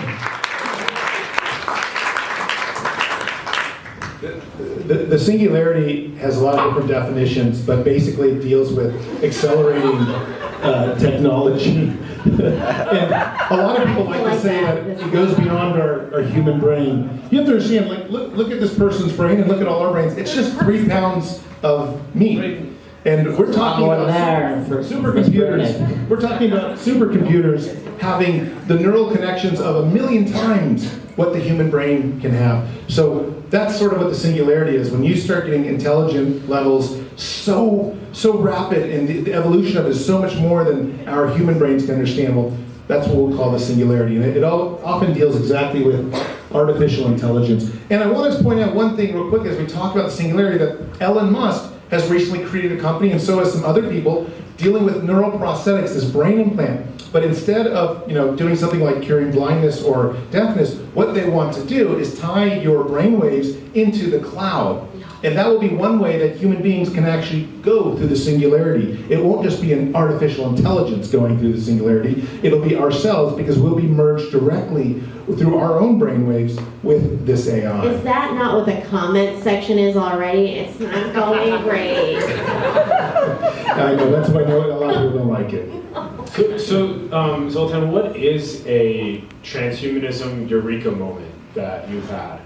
The singularity has a lot of different definitions, but basically it deals with accelerating technology. And a lot of people like to say that it goes beyond our human brain. You have to understand, like, look at this person's brain and look at all our brains. It's just 3 pounds of meat. And we're talking about supercomputers. We're talking about supercomputers having the neural connections of 1,000,000 times what the human brain can have. So that's sort of what the singularity is. When you start getting intelligent levels so rapid, and the evolution of it is so much more than our human brains can understand, well, that's what we'll call the singularity. And it often deals exactly with artificial intelligence. And I want to point out one thing real quick as we talk about the singularity, that Elon Musk has recently created a company, and so has some other people, dealing with neural prosthetics, this brain implant. But instead of doing something like curing blindness or deafness, what they want to do is tie your brain waves into the cloud. And that will be one way that human beings can actually go through the singularity. It won't just be an artificial intelligence going through the singularity. It'll be ourselves, because we'll be merged directly through our own brainwaves with this AI. Is that not what the comment section is already? It's not going great. I know, that's why I know a lot of people don't like it. Zoltan, what is a transhumanism Eureka moment that you've had?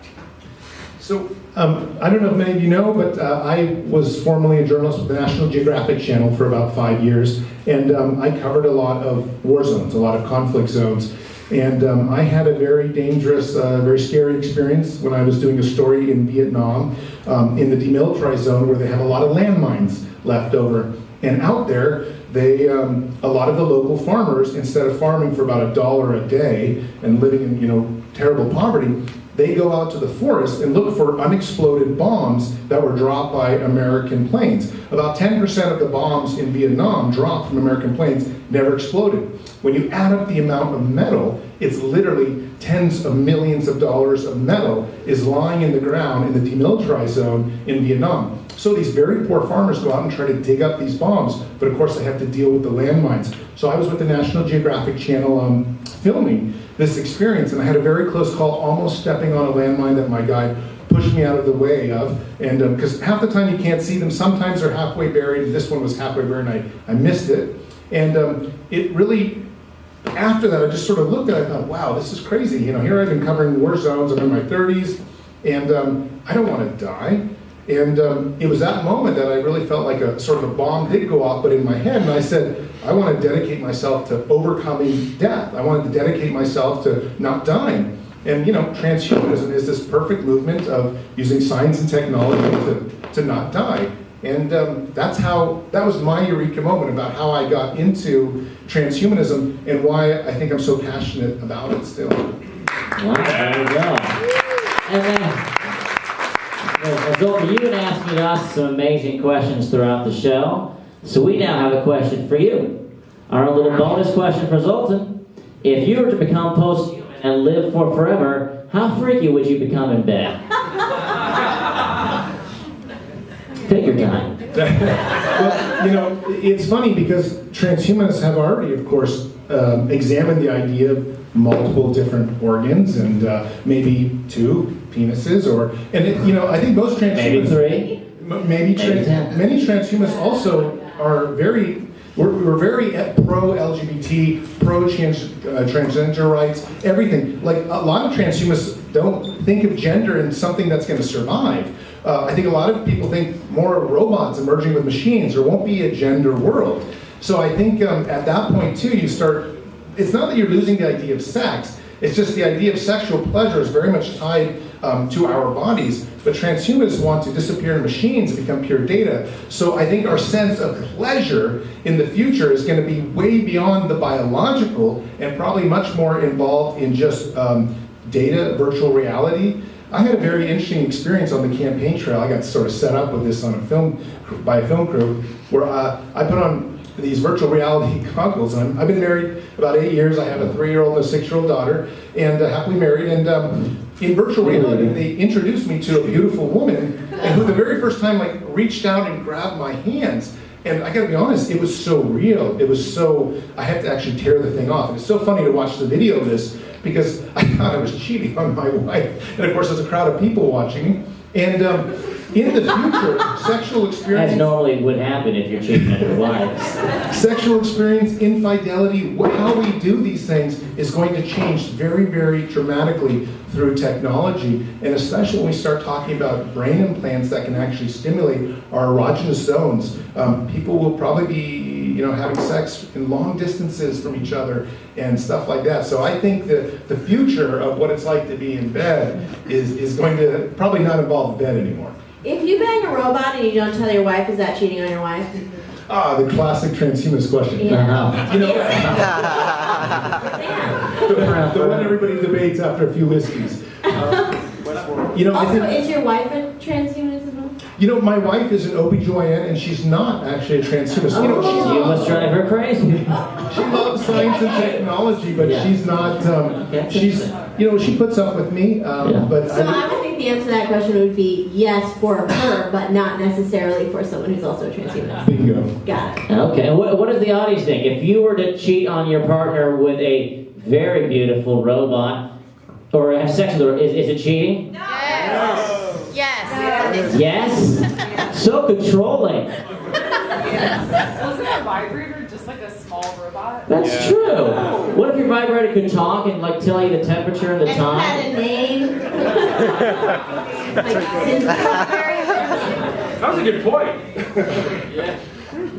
So, I don't know if many of you know, but I was formerly a journalist with the National Geographic Channel for about 5 years, and I covered a lot of war zones, a lot of conflict zones. And I had a very dangerous, very scary experience when I was doing a story in Vietnam, in the demilitarized zone where they have a lot of landmines left over. And out there, they, a lot of the local farmers, instead of farming for about $1 a day and living in, terrible poverty, they go out to the forest and look for unexploded bombs that were dropped by American planes. About 10% of the bombs in Vietnam dropped from American planes never exploded. When you add up the amount of metal, it's literally tens of millions of dollars of metal is lying in the ground in the demilitarized zone in Vietnam. So these very poor farmers go out and try to dig up these bombs, but of course they have to deal with the landmines. So I was with the National Geographic Channel filming this experience, and I had a very close call, almost stepping on a landmine that my guide pushed me out of the way of, and because half the time you can't see them, sometimes they're halfway buried, and this one was halfway buried, and I missed it. And it really, after that, I just sort of looked at it and I thought, wow, this is crazy. Here I've been covering war zones, I'm in my 30s, and I don't want to die. And it was that moment that I really felt like a sort of a bomb did go off, but in my head, and I said, I want to dedicate myself to overcoming death. I wanted to dedicate myself to not dying. And transhumanism is this perfect movement of using science and technology to not die. And that was my Eureka moment about how I got into transhumanism and why I think I'm so passionate about it still. Wow, there you go. And then, Zoltan, you've been asking us some amazing questions throughout the show. So we now have a question for you. Our little bonus question for Zoltan. If you were to become post-human and live for forever, how freaky would you become in bed? Take your time. Well, it's funny because transhumanists have already, of course, examined the idea of multiple different organs and maybe 2 penises, I think most transhumanists... Maybe 3? Many transhumanists also are we're very pro-LGBT, pro-transgender rights, everything. Like, a lot of transhumanists don't think of gender as something that's going to survive. I think a lot of people think more of robots emerging with machines. There won't be a gender world. So I think at that point, too, it's not that you're losing the idea of sex, it's just the idea of sexual pleasure is very much tied to our bodies, but transhumanists want to disappear in machines and become pure data. So I think our sense of pleasure in the future is going to be way beyond the biological and probably much more involved in just data, virtual reality. I had a very interesting experience on the campaign trail. I got sort of set up with this by a film crew, where I put on these virtual reality goggles. I've been married about 8 years. I have a 3-year-old and a 6-year-old daughter, and happily married. And in virtual reality, they introduced me to a beautiful woman, and who the very first time reached out and grabbed my hands. And I gotta be honest, it was so real. I had to actually tear the thing off. And it's so funny to watch the video of this, because I thought I was cheating on my wife. And of course, there's a crowd of people watching me. And in the future, sexual experience... As normally would happen if you're cheating on your wife. Sexual experience, infidelity, how we do these things is going to change very, very dramatically through technology. And especially when we start talking about brain implants that can actually stimulate our erogenous zones. People will probably be having sex in long distances from each other and stuff like that. So I think that the future of what it's like to be in bed is going to probably not involve bed anymore. If you bang a robot and you don't tell your wife, is that cheating on your wife? The classic transhumanist question. Yeah. The one everybody debates after a few whiskeys. Also, is your wife a transhumanist as well? My wife is an OBGYN, and she's not actually a transhumanist. You must drive her crazy. She loves science and technology, but she's not. She puts up with me. But so I would think the answer to that question would be yes for her, but not necessarily for someone who's also a transhumanist. Bingo. Got it. Okay. What does the audience think? If you were to cheat on your partner with a very beautiful robot, or have sex with her, is it cheating? No. Yes. Yes? So controlling. Wasn't a vibrator just like a small robot? That's true. What if your vibrator could talk and like tell you the temperature and the And time? had a name. That was a good point.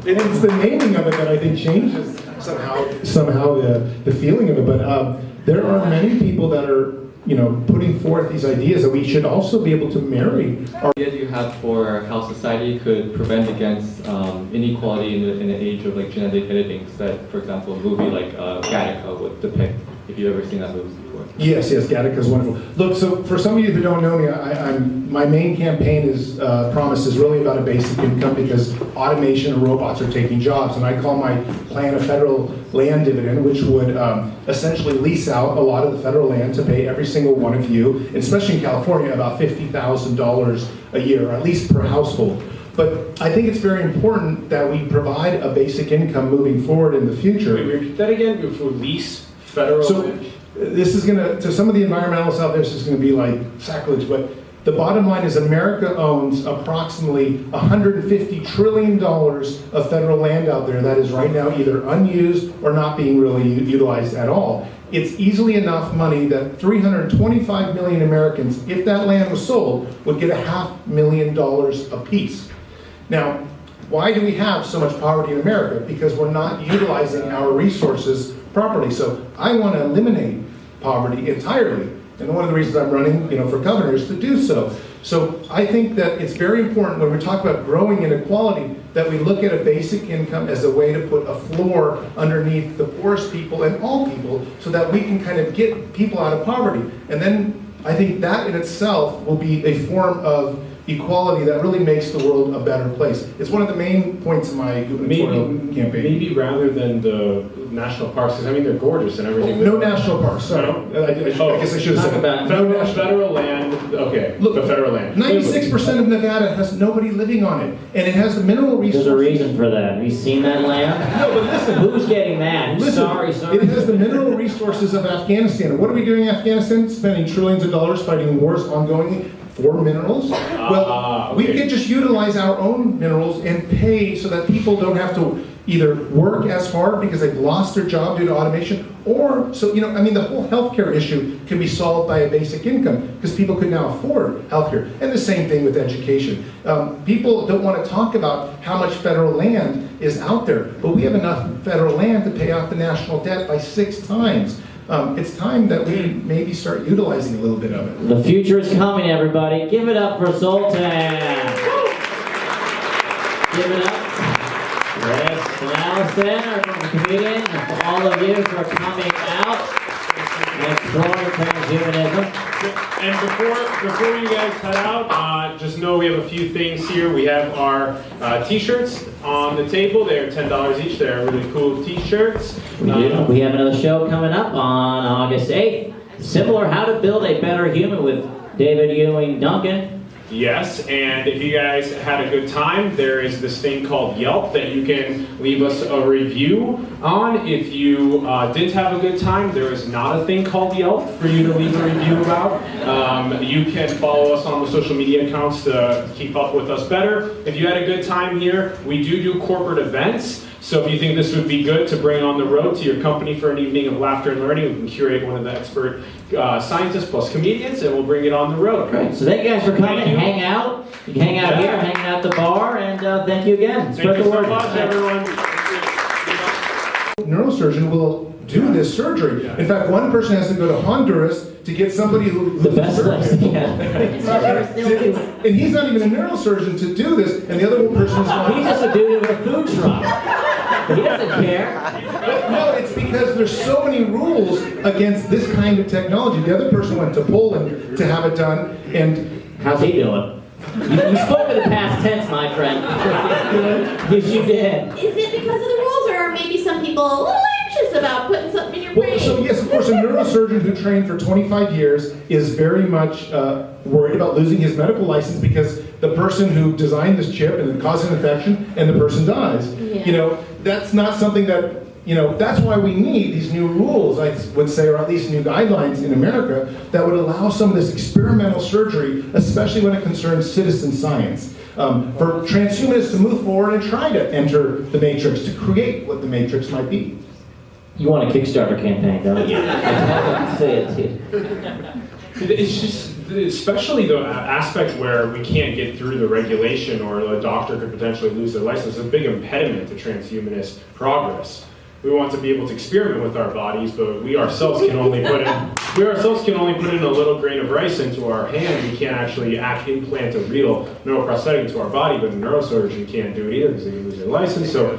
And it's the naming of it that I think changes somehow the feeling of it. But there are many people that are, putting forth these ideas that we should also be able to marry. The idea you have for how society could prevent against inequality in the age of like genetic editing, so that, for example, a movie like Gattaca would depict, if you've ever seen that movie before. Yes, Gattaca is wonderful. Look, so for some of you who don't know me, my main campaign promise is really about a basic income because automation and robots are taking jobs, and I call my plan a federal land dividend, which would essentially lease out a lot of the federal land to pay every single one of you, especially in California, about $50,000 a year, at least per household. But I think it's very important that we provide a basic income moving forward in the future. Wait, repeat that again? If we lease federal land? This is to some of the environmentalists out there, this is going to be like sacrilege, but the bottom line is America owns approximately $150 trillion of federal land out there that is right now either unused or not being really utilized at all. It's easily enough money that 325 million Americans, if that land was sold, would get $500,000 apiece. Now, why do we have so much poverty in America? Because we're not utilizing our resources properly. So I want to eliminate poverty entirely. And one of the reasons I'm running, for governor is to do so. So I think that it's very important when we talk about growing inequality that we look at a basic income as a way to put a floor underneath the poorest people and all people so that we can kind of get people out of poverty. And then I think that in itself will be a form of equality that really makes the world a better place. It's one of the main points of my gubernatorial campaign. Maybe rather than the national parks, because they're gorgeous and everything. No national parks, sorry. I guess I should have said that. Federal land, okay, look, the federal land. 96% of Nevada has nobody living on it, and it has the mineral resources. There's a reason for that. Have you seen that land? No, but listen. Who's getting that? Listen, Sorry. it has the mineral resources of Afghanistan. And what are we doing in Afghanistan? Spending trillions of dollars fighting wars ongoing for minerals? Well, we could just utilize our own minerals and pay so that people don't have to either work as hard because they've lost their job due to automation, or, the whole healthcare issue can be solved by a basic income because people could now afford healthcare. And the same thing with education. People don't want to talk about how much federal land is out there, but we have enough federal land to pay off the national debt by 6 times. It's time that we maybe start utilizing a little bit of it. The future is coming, everybody. Give it up for Zoltan. Give it up. Chris and Allison, our comedian, and for all of you for coming out and exploring transhumanism. And before you guys head out, just know we have a few things here. We have our t-shirts on the table. They're $10 each. They're really cool t-shirts. We have another show coming up on August 8th. Similar, How to Build a Better Human with David Ewing Duncan. Yes, and if you guys had a good time, there is this thing called Yelp that you can leave us a review on. If you didn't have a good time, there is not a thing called Yelp for you to leave a review about. You can follow us on the social media accounts to keep up with us better. If you had a good time here, we do corporate events. So if you think this would be good to bring on the road to your company for an evening of laughter and learning, we can curate one of the expert scientists plus comedians, and we'll bring it on the road. Great. So thank you guys for coming. Hang out. You can hang out here, hang out at the bar, and thank you again. Thank you so much, everyone. Neurosurgeon will do this surgery. In fact, one person has to go to Honduras to get somebody who's the best place. And he's not even a neurosurgeon to do this, and the other person is not. He's just a dude with a food truck. He doesn't care. No, it's because there's so many rules against this kind of technology. The other person went to Poland to have it done, and how's he doing? You spoke in the past tense, my friend. Yes, you did. Is it because of the rules, or are maybe some people a little anxious about putting something in your brain? So yes, of course, a neurosurgeon who trained for 25 years is very much worried about losing his medical license because the person who designed this chip and it caused an infection and the person dies. Yeah. That's not something that, that's why we need these new rules, I would say, or at least new guidelines in America that would allow some of this experimental surgery, especially when it concerns citizen science. For transhumanists to move forward and try to enter the matrix, to create what the matrix might be. You want a Kickstarter campaign, don't you? I say it to you. It's just, especially the aspect where we can't get through the regulation or a doctor could potentially lose their license, is a big impediment to transhumanist progress. We want to be able to experiment with our bodies, but we ourselves can only put in a little grain of rice into our hand. We can't actually implant a real neuroprosthetic into our body, but a neurosurgeon can't do it either because they can lose their license. So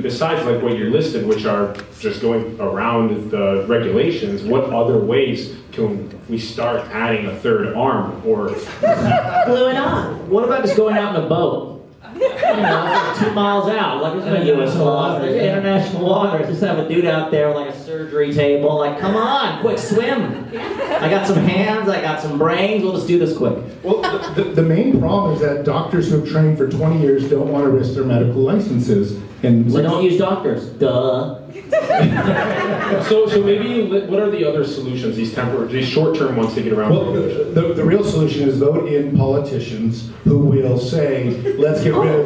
besides like what you listed, which are just going around the regulations, what other ways can we start adding a third arm or glue it on? What about just going out in a boat? You know, like 2 miles out, like there's no U.S. laws, there's international waters. Just have a dude out there with like a surgery table, like, come on, quick swim. I got some hands, I got some brains, we'll just do this quick. Well, the main problem is that doctors who have trained for 20 years don't want to risk their medical licenses. And so don't use doctors, duh. So maybe what are the other solutions? These short-term ones to get around. Well, the real solution is vote in politicians who will say, "Let's get rid of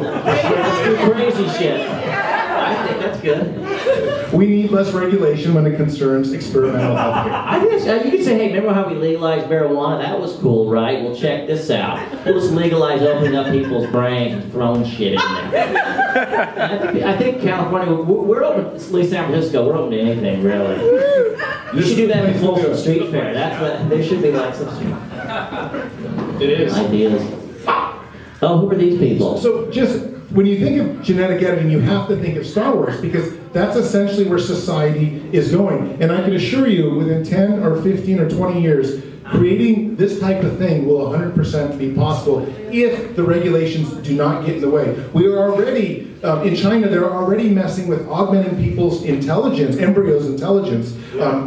crazy shit." I think that's good. We need less regulation when it concerns experimental healthcare. I guess you could say, "Hey, remember how we legalized marijuana? That was cool, right? Well, check this out. We'll just legalize opening up people's brains and throwing shit in there." I think California, we're open, at least San Francisco, we're open to anything, really. You should do that in Folsom Street Fair. There should be like some It is. ideas. Oh, who are these people? So just when you think of genetic editing, you have to think of Star Wars because that's essentially where society is going. And I can assure you, within 10 or 15 or 20 years, creating this type of thing will 100% be possible if the regulations do not get in the way. We are already, in China, they're already messing with augmenting people's intelligence, embryos' intelligence,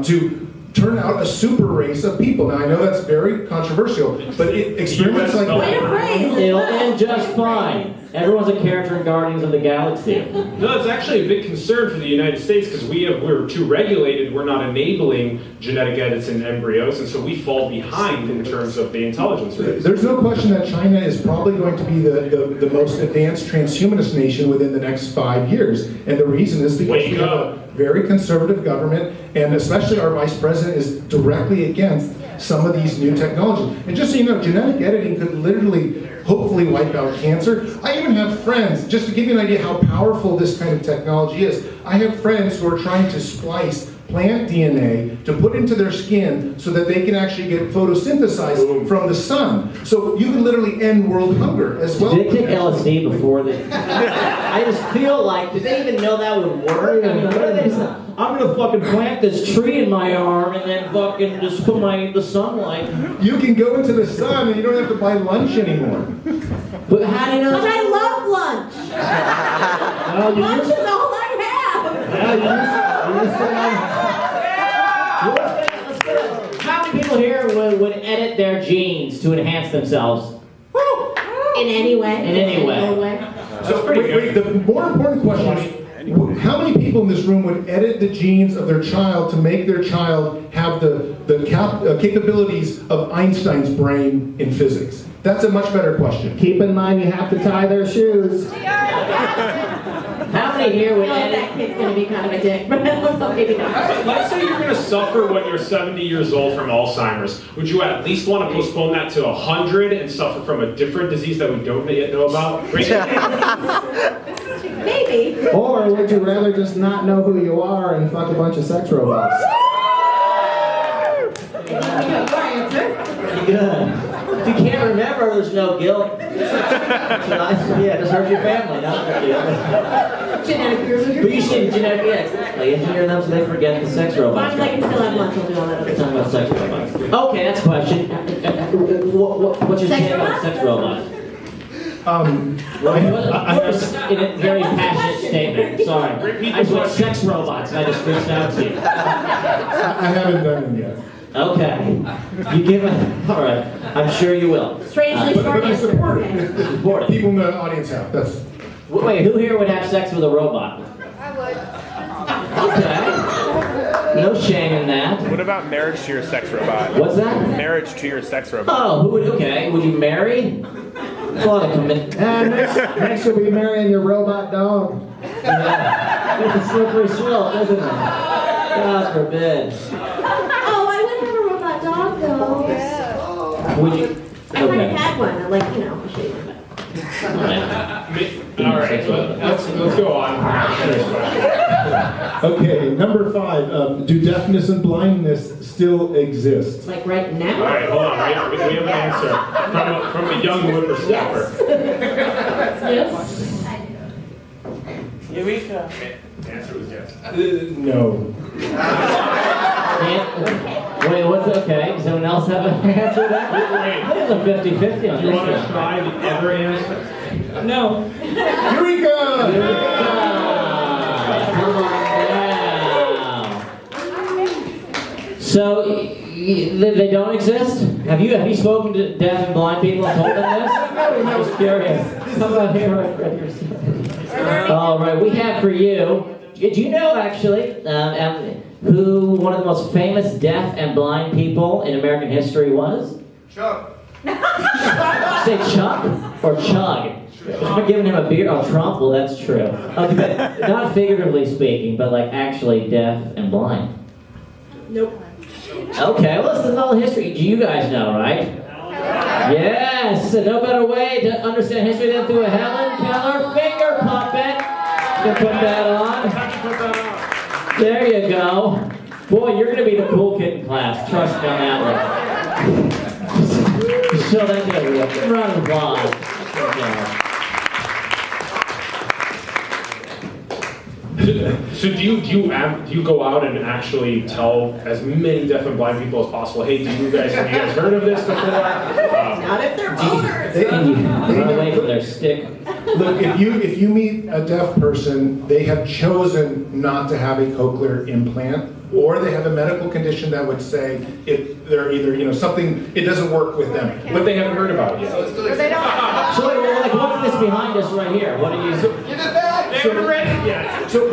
to turn out a super race of people. Now, I know that's very controversial, but experiments like that... It'll end just fine. Everyone's a character in Guardians of the Galaxy. No, it's actually a big concern for the United States because we're too regulated. We're not enabling genetic edits in embryos, and so we fall behind in terms of the intelligence rates. There's no question that China is probably going to be the most advanced transhumanist nation within the next 5 years. And the reason is because we have a very conservative government, and especially our vice president is directly against some of these new technologies. And just so you know, genetic editing could literally, hopefully wipe out cancer. I even have friends, just to give you an idea how powerful this kind of technology is, I have friends who are trying to splice plant DNA to put into their skin so that they can actually get photosynthesized from the sun. So you can literally end world hunger as well. Did they take LSD before they... I just feel like, did they even know that would work? I mean, what are they saying? I'm gonna fucking plant this tree in my arm and then fucking just put the sunlight. You can go into the sun and you don't have to buy lunch anymore. But how do you know? But I love lunch. Lunch is all I have. How many people here would edit their genes to enhance themselves? In any way? In any way. So wait, the more important question is, how many people in this room would edit the genes of their child to make their child have the capabilities of Einstein's brain in physics? That's a much better question. Keep in mind you have to tie their shoes. How many here would edit? That kid's going to be kind of a dick, but maybe not. Let's say you're going to suffer when you're 70 years old from Alzheimer's. Would you at least want to postpone that to 100 and suffer from a different disease that we don't yet know about? Maybe. Or would you rather just not know who you are and fuck a bunch of sex robots? Pretty good. If you can't remember, there's no guilt. Yeah, just hurt your family, not hurt you. Genetic fears of your But you should genetic, yeah, exactly. Engineer them so they forget the sex robots. As long as I can still have lunch, I'll do all that other We're talking stuff. about sex robots. Okay, that's a question. What's your Sex take on robots? sex robots? I In a very passionate statement. Sorry. I just went sex robots and I just reached out to you. I haven't done them yet. Okay. You give it. All right. I'm sure you will. Strangely But short I answer. support it. Support it. People in the audience have. That's. Wait, who here would have sex with a robot? I would. Okay. No shame in that. What about marriage to your sex robot? What's that? Marriage to your sex robot. Oh, who would? Okay. Would you marry? That's a lot of commitment. And next you'll be marrying your robot dog. Yeah. It's a slippery slope, isn't it? God forbid. Oh, I would have a robot dog though. Would you? I might have had one. Like, you know, I'll show you. All right, let's go on. Okay, number 5. Do deafness and blindness still exist? Like right now? All right, hold on. Right? We have an answer from a young whippersnapper. Yes. Eureka. The answer was yes. No. Wait, what's okay? Does someone else have an answer to that? Wait. There's a 50-50 on Do you this want to one. try the other answer? No. Eureka! Come on now. So, they don't exist? Have you spoken to deaf and blind people and told them this? I'm just curious. How about here? All right, we have for you. Do you know actually who one of the most famous deaf and blind people in American history was? Chuck. Say Chuck or Chug? I'm giving him a beer. Oh, Trump? Well, that's true. Okay, but not figuratively speaking, but like actually deaf and blind. Nope. Okay, well, this is all history. Do you guys know, right? Yes. No better way to understand history than through a Helen Keller finger puppet. You can put that on. There you go. Boy, you're going to be the cool kid in class. Trust me on that one. Show that to everyone. Round of applause. Good job. So do you go out and actually tell as many deaf and blind people as possible, hey, have you guys heard of this before? Not if they're boners. Run away from their stick. Look, if you meet a deaf person, they have chosen not to have a cochlear implant, or they have a medical condition that would say they're either something, it doesn't work with them, but they haven't heard about it yet. Or they don't. So like, what's this behind us right here? What are you? They haven't read it yet. So,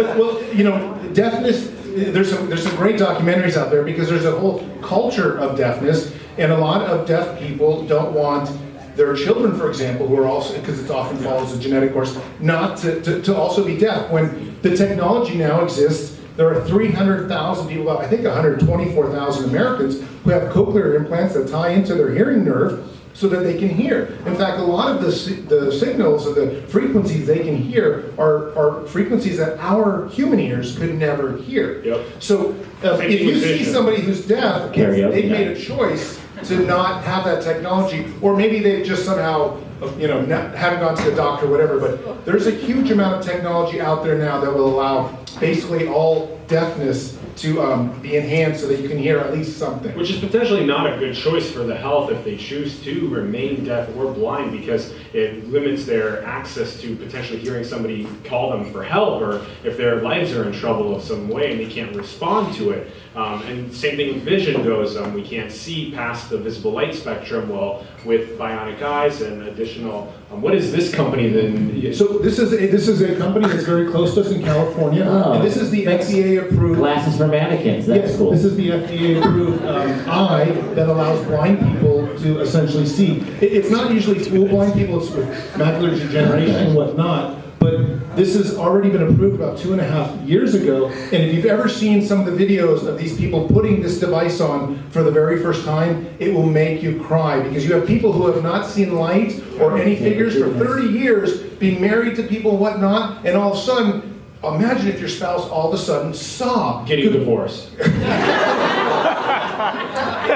deafness. There's some great documentaries out there because there's a whole culture of deafness, and a lot of deaf people don't want their children, for example, who are also, because it often follows a genetic course, not to also be deaf. When the technology now exists, there are 300,000 people, I think 124,000 Americans who have cochlear implants that tie into their hearing nerve so that they can hear. In fact, a lot of the signals or the frequencies they can hear are frequencies that our human ears could never hear. Yep. So if you see somebody who's deaf, they've made a choice to not have that technology, or maybe they've just somehow haven't gone to the doctor or whatever, but there's a huge amount of technology out there now that will allow basically all deafness to be enhanced so that you can hear at least something. Which is potentially not a good choice for the health if they choose to remain deaf or blind, because it limits their access to potentially hearing somebody call them for help, or if their lives are in trouble of some way and they can't respond to it. And same thing with vision goes, we can't see past the visible light spectrum. Well, with bionic eyes and additional, what is this company then? So this is a company that's very close to us in California, and this is the FDA approved glasses for mannequins. That's cool. This is the FDA approved eye that allows blind people to essentially see. It's not usually full blind people; it's with macular degeneration and whatnot. But this has already been approved about 2.5 years ago, and if you've ever seen some of the videos of these people putting this device on for the very first time, it will make you cry, because you have people who have not seen light or any figures for 30 years, being married to people and whatnot, and all of a sudden, imagine if your spouse all of a sudden saw. Getting divorced.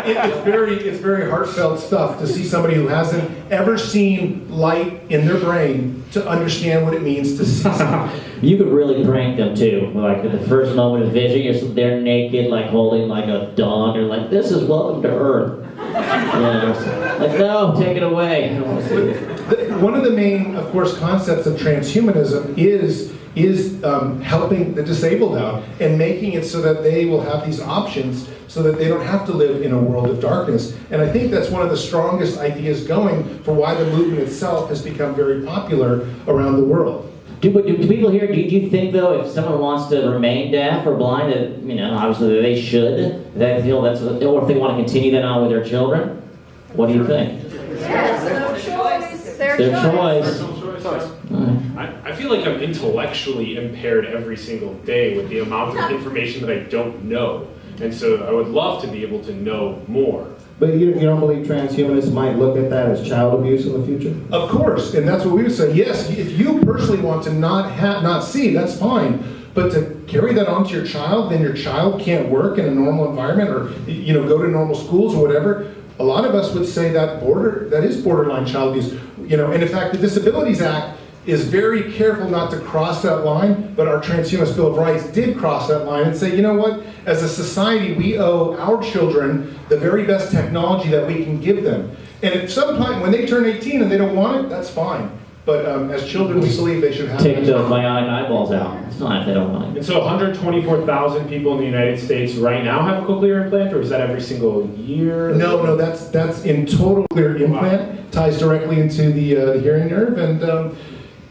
It's very heartfelt stuff to see somebody who hasn't ever seen light in their brain to understand what it means to see something. You could really prank them too. Like at the first moment of vision, you're there naked, like holding like a dog. You're like, "This is welcome to Earth." Like, no, take it away. I don't want to see it. One of the main, of course, concepts of transhumanism is helping the disabled out and making it so that they will have these options so that they don't have to live in a world of darkness. And I think that's one of the strongest ideas going for why the movement itself has become very popular around the world. Do people here, do you think though, if someone wants to remain deaf or blind, that, obviously they should, they feel that's what, or if they want to continue that on with their children? What do you think? Yes, no choice. Their choice. I feel like I'm intellectually impaired every single day with the amount of information that I don't know. And so I would love to be able to know more. But you don't believe transhumanists might look at that as child abuse in the future? Of course, and that's what we would say. Yes, if you personally want to not see, that's fine. But to carry that onto your child, then your child can't work in a normal environment or go to normal schools or whatever. A lot of us would say that is borderline child abuse. And in fact, the Disabilities Act is very careful not to cross that line, but our Transhumanist Bill of Rights did cross that line and say, you know what, as a society, we owe our children the very best technology that we can give them. And at some point, when they turn 18 and they don't want it, that's fine. But as children, we believe they should have Take it. those bionic eyeballs out. It's not if they don't want it. And so 124,000 people in the United States right now have a cochlear implant, or is that every single year? No, that's in total cochlear implant, ties directly into the hearing nerve. And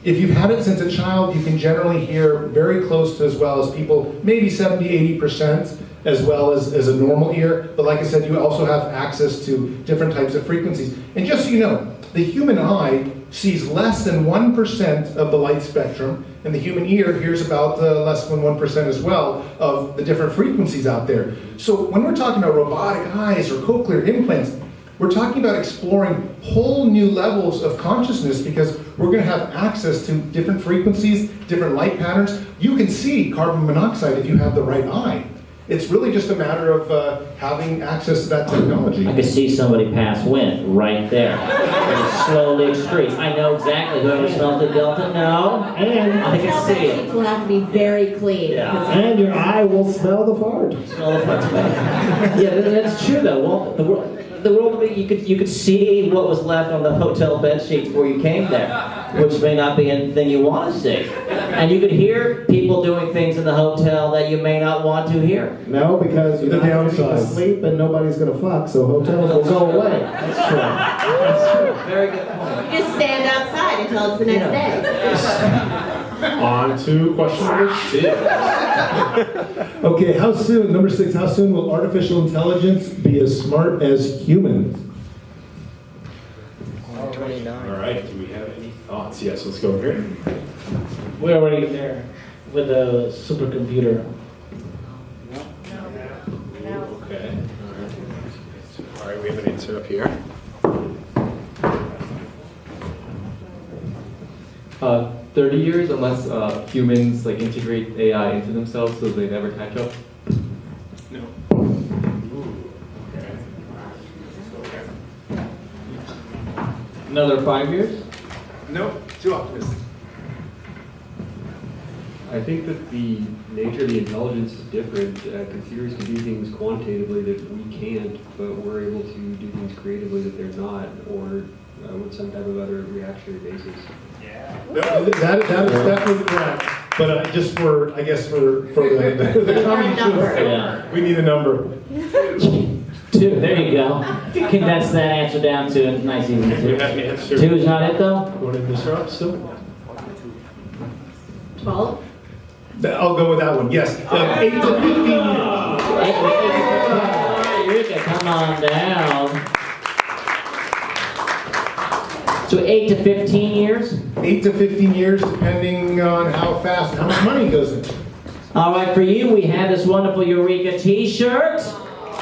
if you've had it since a child, you can generally hear very close to as well as people, maybe 70-80%, as well as a normal ear. But like I said, you also have access to different types of frequencies. And just so you know, the human eye sees less than 1% of the light spectrum, and the human ear hears about less than 1% as well of the different frequencies out there. So when we're talking about robotic eyes or cochlear implants, we're talking about exploring whole new levels of consciousness because we're going to have access to different frequencies, different light patterns. You can see carbon monoxide if you have the right eye. It's really just a matter of having access to that technology. I could see somebody pass wind right there. It slowly excretes. I know exactly whoever smells the Delta. No, and I can see it. It will have to be very clean. Yeah. And your eye will smell the fart. Smell the fart. Yeah, that's true though. Well, the world you could see what was left on the hotel bed sheets before you came there, which may not be anything you want to see. And you could hear people doing things in the hotel that you may not want to hear. No, because you're not going to sleep and nobody's going to fuck, so hotels will go away. That's true. That's true. Very good point. You just stand outside until it's the next day. On to question number 6. Okay, number 6, how soon will artificial intelligence be as smart as humans? All right, do we have any thoughts? Yes, let's go over here. We're already there with a supercomputer. Okay. All right, we have an answer up here. 30 years, unless humans integrate AI into themselves so they never catch up. No. Another 5 years? No, too optimistic. I think that the nature of the intelligence is different. Computers can do things quantitatively that we can't, but we're able to do things creatively that they're not, or with some type of other reactionary basis. That is definitely correct. But just for the comedy show, we need a number. 2. There you go. Condense that answer down to a nice easy 2. 2 is not it though? Want to disrupt still? 12? I'll go with that one. Yes. 8 to 15 years. Eureka, come on down. So 8 to 15 years? 8 to 15 years, depending on how fast, how much money goes in. All right, for you, we have this wonderful Eureka t-shirt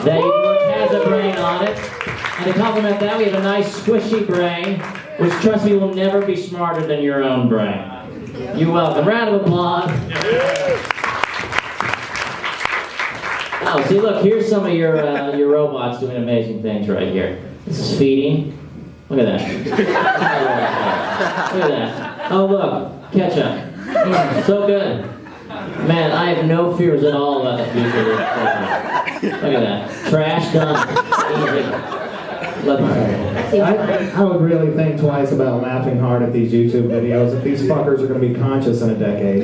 that has a brain on it. And to complement that, we have a nice squishy brain, which, trust me, will never be smarter than your own brain. You're welcome. Round of applause. Oh, see, look, here's some of your robots doing amazing things right here. This is feeding. Look at that. Look at that. Oh, look, ketchup. So good. Man, I have no fears at all about the future of this program. Look at that. Trash done. Easy. I would really think twice about laughing hard at these YouTube videos if these fuckers are going to be conscious in a decade.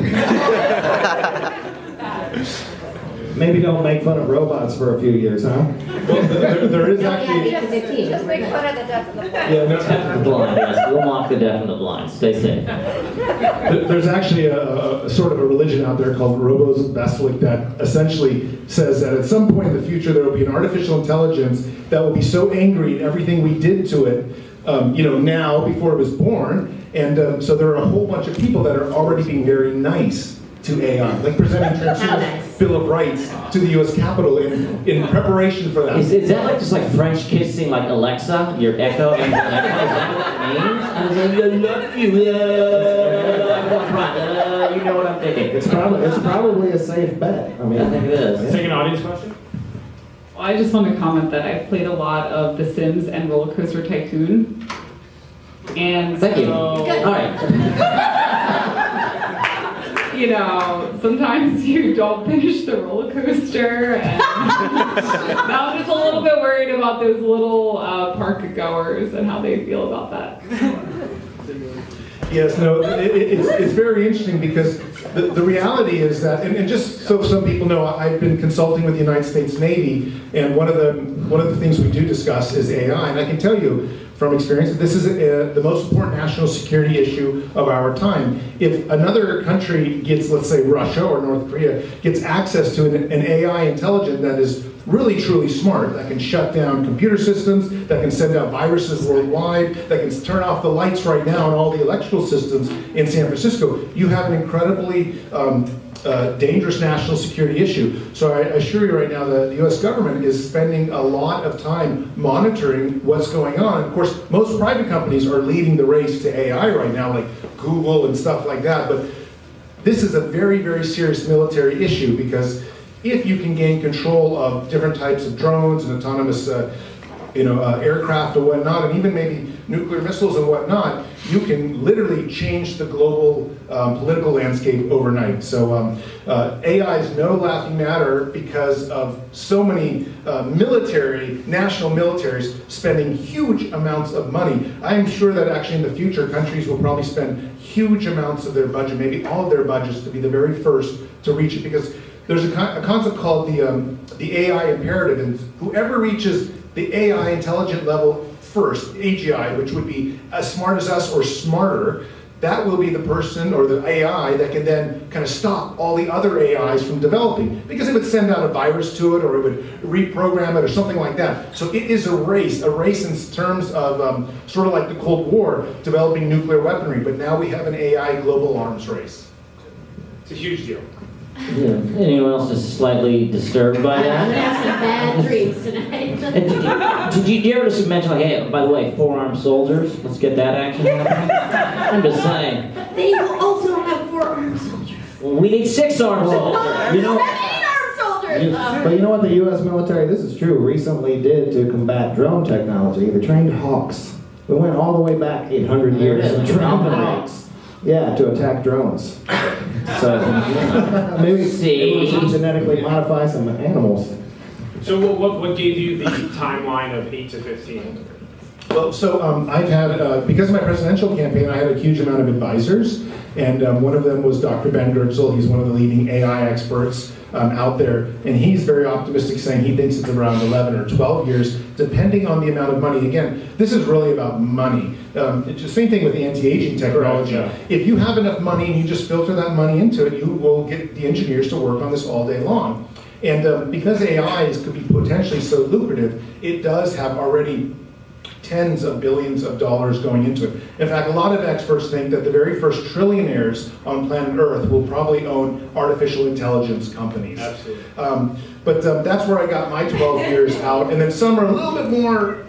Maybe don't make fun of robots for a few years, huh? Well, there is actually... Just make fun of the deaf and the blind. Yeah, no, Deaf and the blind, yes. We'll mock the deaf and the blind. Stay safe. There's actually a sort of a religion out there called Robos-Vestlik that essentially says that at some point in the future there will be an artificial intelligence that will be so angry at everything we did to it now before it was born. And so there are a whole bunch of people that are already being very nice to AI, like presenting Transhumanist Bill of Rights to the U.S. Capitol in preparation for that. Is that like just like French kissing, like Alexa, your Echo? And your Echo? Is that what that means? I was like, I love you. You know what I'm thinking. It's probably a safe bet. I mean, I think it is. Let's take an audience question. Well, I just want to comment that I've played a lot of The Sims and Roller Coaster Tycoon. And Thank you. so, All right. you know, sometimes you don't finish the roller coaster. And now I'm just a little bit worried about those little park goers and how they feel about that. Yes, no, it's very interesting because the reality is that, and just so some people know, I've been consulting with the United States Navy, and one of the things we do discuss is AI, and I can tell you from experience that this is the most important national security issue of our time. If another country gets, let's say Russia or North Korea, gets access to an AI intelligence that is really truly smart, that can shut down computer systems, that can send out viruses worldwide, that can turn off the lights right now in all the electrical systems in San Francisco, you have an incredibly dangerous national security issue. So I assure you right now that the US government is spending a lot of time monitoring what's going on. And of course, most private companies are leading the race to AI right now, like Google and stuff like that. But this is a very, very serious military issue because if you can gain control of different types of drones and autonomous aircraft and whatnot, and even maybe nuclear missiles and whatnot, you can literally change the global political landscape overnight. So AI is no laughing matter because of so many national militaries spending huge amounts of money. I am sure that actually in the future, countries will probably spend huge amounts of their budget, maybe all of their budgets, to be the very first to reach it, because there's a concept called the AI imperative, and whoever reaches the AI intelligent level first, AGI, which would be as smart as us or smarter, that will be the person or the AI that can then kind of stop all the other AIs from developing, because it would send out a virus to it or it would reprogram it or something like that. So it is a race in terms of sort of like the Cold War, developing nuclear weaponry, but now we have an AI global arms race. It's a huge deal. Yeah. Anyone else is slightly disturbed by I'm that? gonna have some bad dreams tonight. Did you dare to mention, like, hey, by the way, 4-armed soldiers? Let's get that action happening. I'm just saying. They will also have 4-armed soldiers. We need 6-armed soldiers. You know, 8-armed soldiers. But you know what the U.S. military, this is true, recently did to combat drone technology? They trained hawks. We went all the way back 800 years and trained hawks. Yeah, to attack drones. So maybe we should genetically modify some animals. So what gave you the timeline of 8 to 15? Well, so I've had, because of my presidential campaign, I had a huge amount of advisors, and one of them was Dr. Ben Goertzel. He's one of the leading AI experts out there, and he's very optimistic, saying he thinks it's around 11 or 12 years, depending on the amount of money. Again, this is really about money. It's the same thing with anti-aging technology. Right, yeah. If you have enough money and you just filter that money into it, you will get the engineers to work on this all day long. And because AIs could be potentially so lucrative, it does have already tens of billions of dollars going into it. In fact, a lot of experts think that the very first trillionaires on planet Earth will probably own artificial intelligence companies. Absolutely. But that's where I got my 12 years out, and then some are a little bit more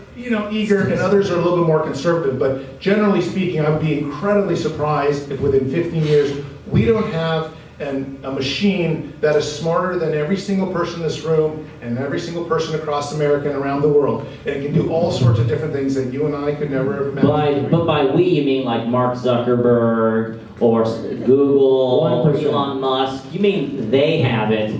eager, and others are a little bit more conservative. But generally speaking, I would be incredibly surprised if within 15 years we don't have a machine that is smarter than every single person in this room and every single person across America and around the world. And it can do all sorts of different things that you and I could never have imagined. But by we, you mean like Mark Zuckerberg or Google, 1%. Elon Musk. You mean they have it,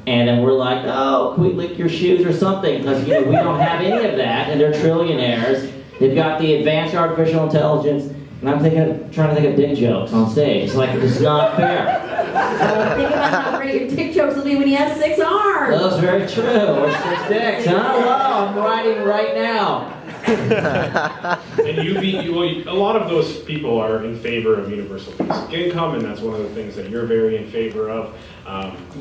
and then we're like, oh, can we lick your shoes or something? Because we don't have any of that, and they're trillionaires. They've got the advanced artificial intelligence, and I'm trying to think of dick jokes on stage. It's like, it's not fair. Think about how great your dick jokes will be when you have 6 arms. That's very true. Or 6 dicks. Huh? Wow, I'm writing right now. And a lot of those people are in favor of universal basic income, and that's one of the things that you're very in favor of.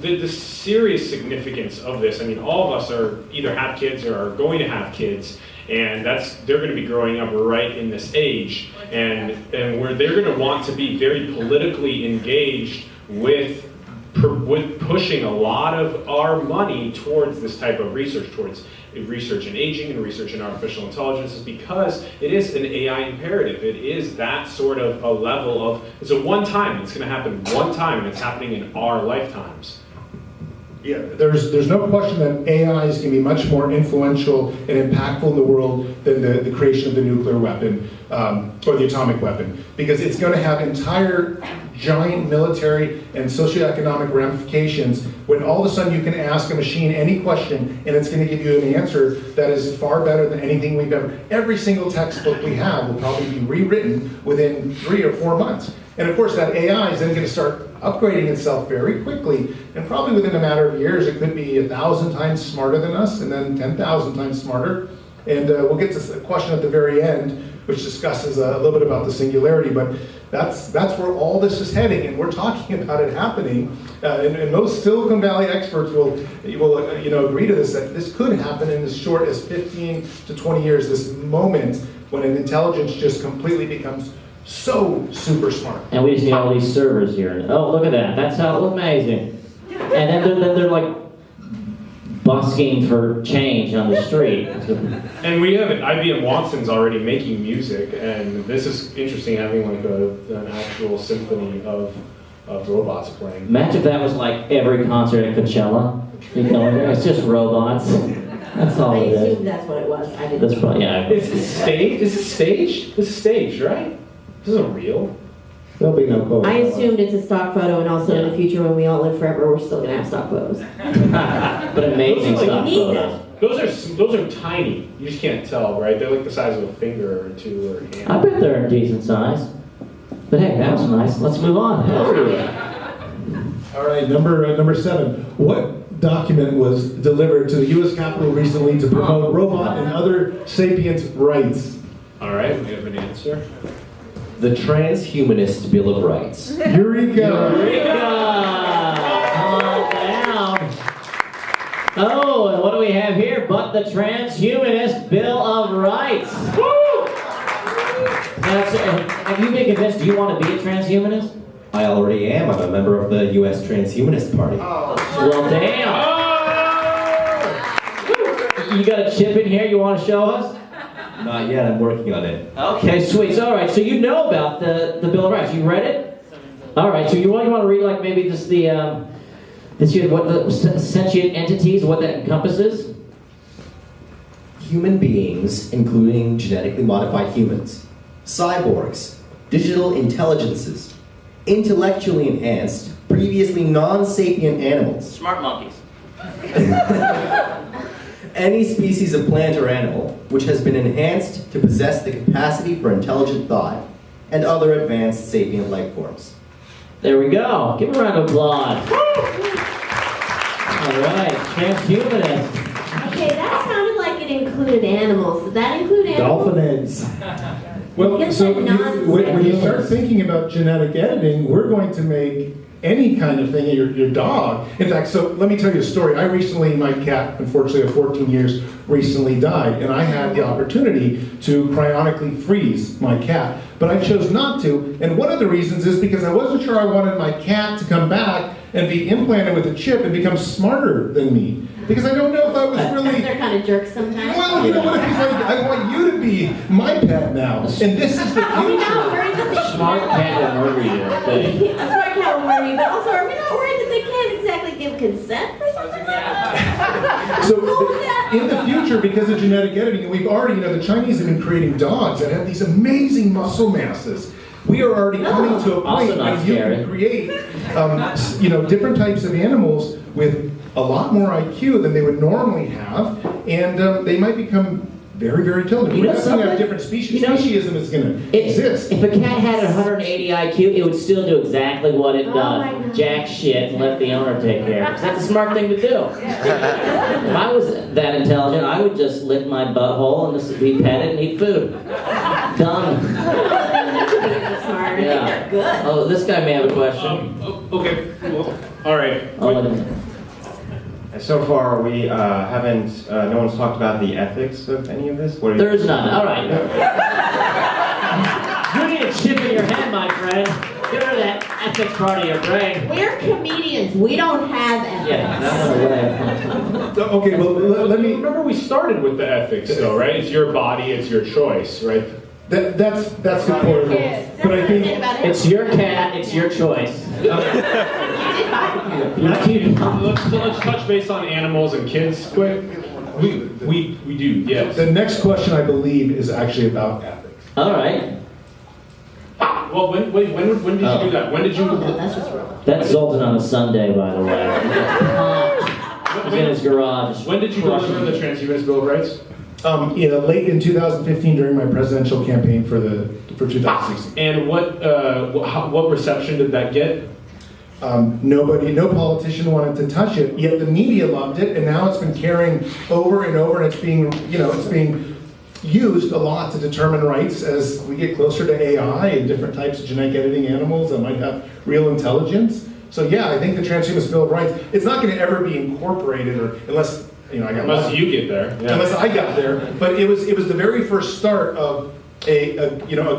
The serious significance of this, I mean, all of us are either have kids or are going to have kids, and they're going to be growing up right in this age, and where they're going to want to be very politically engaged with pushing a lot of our money towards this type of research, towards research in aging and research in artificial intelligence, is because it is an AI imperative. It is that sort of a level of, it's a one time, it's going to happen one time, and it's happening in our lifetimes. Yeah, there's no question that AI is going to be much more influential and impactful in the world than the creation of the nuclear weapon or the atomic weapon, because it's going to have entire giant military and socioeconomic ramifications when all of a sudden you can ask a machine any question and it's going to give you an answer that is far better than anything we've ever. Every single textbook we have will probably be rewritten within 3 or 4 months. And of course that AI is then going to start upgrading itself very quickly, and probably within a matter of years it could be 1,000 times smarter than us, and then 10,000 times smarter. And we'll get to the question at the very end, which discusses a little bit about the singularity, but that's where all this is heading, and we're talking about it happening. And most Silicon Valley experts will agree to this, that this could happen in as short as 15 to 20 years, this moment when an intelligence just completely becomes so super smart. And we just need all these servers here. Oh, look at that. That's how amazing. And then they're like busking for change on the street. And we have IBM Watson's already making music, and this is interesting, having like an actual symphony of robots playing. Imagine if that was like every concert at Coachella. You know, it's just robots. That's all I it is. assumed that's what it was. I didn't. That's probably, yeah. It's staged? Is it staged? This is staged, right? This isn't real. There'll be no COVID. I assumed it's a stock photo, and also in the future when we all live forever, we're still going to have stock photos. But amazing Those are stock like- photos. Those are tiny. You just can't tell, right? They're like the size of a finger or two or a hand. I bet they're a decent size. But hey, that was nice. Let's move on. All right, number 7. What document was delivered to the U.S. Capitol recently to promote robot and other sapiens rights? All right, we have an answer. The Transhumanist Bill of Rights. Eureka! Eureka! Come on down. Oh, and what do we have here but the Transhumanist Bill of Rights? Woo! Have you been convinced? Do you want to be a transhumanist? I already am. I'm a member of the U.S. Transhumanist Party. Well, damn. You got a chip in here you want to show us? Not yet. I'm working on it. Okay, sweet. So, all right. So you know about the Bill of Rights. You read it? All right. So you want to read like maybe just what the sentient entities, what that encompasses? Human beings, including genetically modified humans, cyborgs, digital intelligences, intellectually enhanced, previously non-sapient animals. Smart monkeys. Any species of plant or animal which has been enhanced to possess the capacity for intelligent thought, and other advanced sapient life forms. There we go. Give a round of applause. All right, transhumanist. Okay, that sounded like it included animals. Did that include animals? Dolphin eggs. Well, so when you start thinking about genetic editing, we're going to make any kind of thing, your dog. In fact, so let me tell you a story. My cat, unfortunately, of 14 years, recently died, and I had the opportunity to cryonically freeze my cat, but I chose not to, and one of the reasons is because I wasn't sure I wanted my cat to come back and be implanted with a chip and become smarter than me. Because I don't know if I was really... They're kind of jerks sometimes. Well, you know what? He's like, I want you to be my pet now, and this is the Are we not future. worried that they Smart cat will murder you. A smart cat will murder you, but also are we not worried that they can't exactly give consent for something like that? So in the future, because of genetic editing, we've already, the Chinese have been creating dogs that have these amazing muscle masses. We are already coming to a point where you can create, different types of animals with a lot more IQ than they would normally have, and they might become very, very intelligent. You We're know not going to have something? different species. You know, Speciesism is going to exist. If a cat had 180 IQ, it would still do exactly what it does. Jack shit and let the owner take care of it. 'Cause that's a smart thing to do. If I was that intelligent, I would just lick my butthole and just be petted and eat food. Done. Smart. Yeah. Good. Oh, this guy may have a question. Okay, well, all right. Oh, wait a minute. So far, we haven't, no one's talked about the ethics of any of this. What are you- There's none. All right. You need a chip in your head, my friend. Get rid of that ethics part of your brain. We're comedians. We don't have ethics. Yeah, that one away. Okay, well, let me... Remember, we started with the ethics, though, right? It's your body, it's your choice, right? That's important. But I think... It's your cat, it's your choice. Let's touch base on animals and kids quick. We do, yes. The next question, I believe, is actually about ethics. All right. Well, when did you do that? When did you... That's Zoltan on a Sunday, by the way. He's in his garage. When did you deliver the Transhumanist Bill of Rights? Late in 2015 during my presidential campaign for 2016. And what reception did that get? No politician wanted to touch it, yet the media loved it, and now it's been carrying over and over, and it's being used a lot to determine rights as we get closer to AI and different types of genetic editing animals that might have real intelligence. So yeah, I think the Transhumanist Bill of Rights, it's not going to ever be incorporated, or unless unless you get there. Yeah. Unless I got there, but it was the very first start of a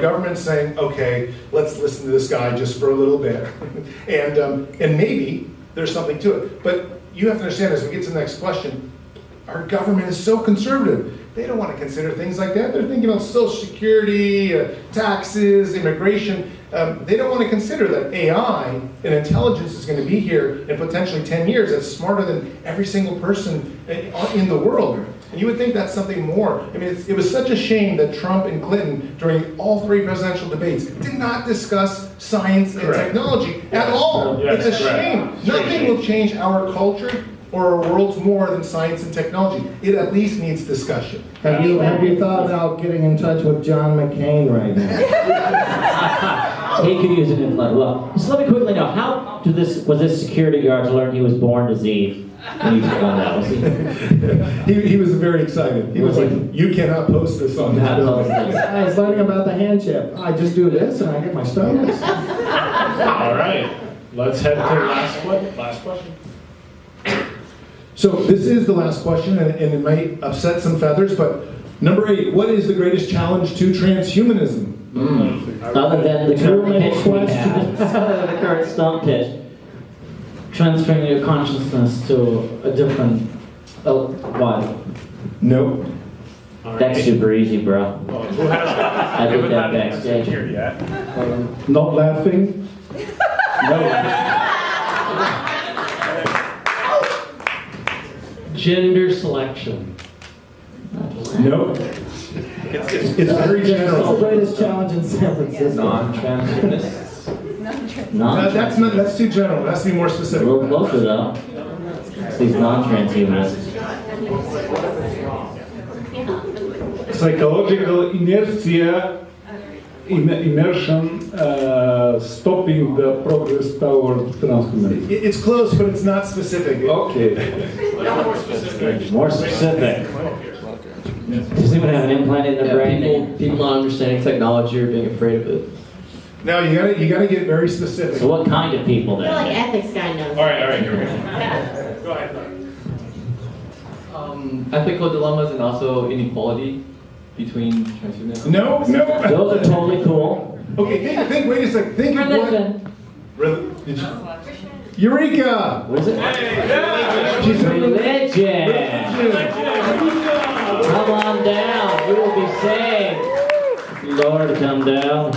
government saying, okay, let's listen to this guy just for a little bit, and maybe there's something to it. But you have to understand, as we get to the next question, our government is so conservative. They don't want to consider things like that. They're thinking about Social Security, taxes, immigration. They don't want to consider that AI and intelligence is going to be here in potentially 10 years that's smarter than every single person in the world. And you would think that's something more. I mean, it was such a shame that Trump and Clinton, during all three presidential debates, did not discuss science and technology at all. Yes, it's a shame. Nothing will change our culture or our worlds more than science and technology. It at least needs discussion. Have you thought about getting in touch with John McCain right now? He could use an influence. Well, just let me quickly know, how was this security guard learn he was born diseased? When you took on that, was he was very excited. He was like, you cannot post this on this building. I was learning about the hand chip. I just do this and I get my stones. All right, let's head to the last question. So this is the last question, and it might upset some feathers, but number 8, what is the greatest challenge to transhumanism? Other than the current pitch we have, the current stump pitch. Transferring your consciousness to a different body. Nope. That's super easy, bro. Who has that? I did that backstage. Here yet. Not laughing? Gender selection. Nope. It's very general. What's the greatest challenge in San Francisco? Non-transhumanists. That's too general. It has to be more specific. A little closer, though. It's these non-transhumanists. Psychological inertia, immersion, stopping the progress toward transhumanism. It's close, but it's not specific. Okay. More specific. Does anyone have an implant in their brain? People not understanding technology or being afraid of it. No, you gotta get very specific. So what kind of people I feel then? like ethics guy knows. All right, here we go. Go ahead. Ethical dilemmas and also inequality between transhumanists. No. Those are totally cool. Okay, think. Wait a second. Think Religion. of what. Did you? Eureka! What is it? She said Religion. Come on down. You will be saved. Lord, come down.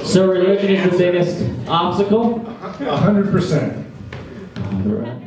So religion is the biggest obstacle? 100%. All right.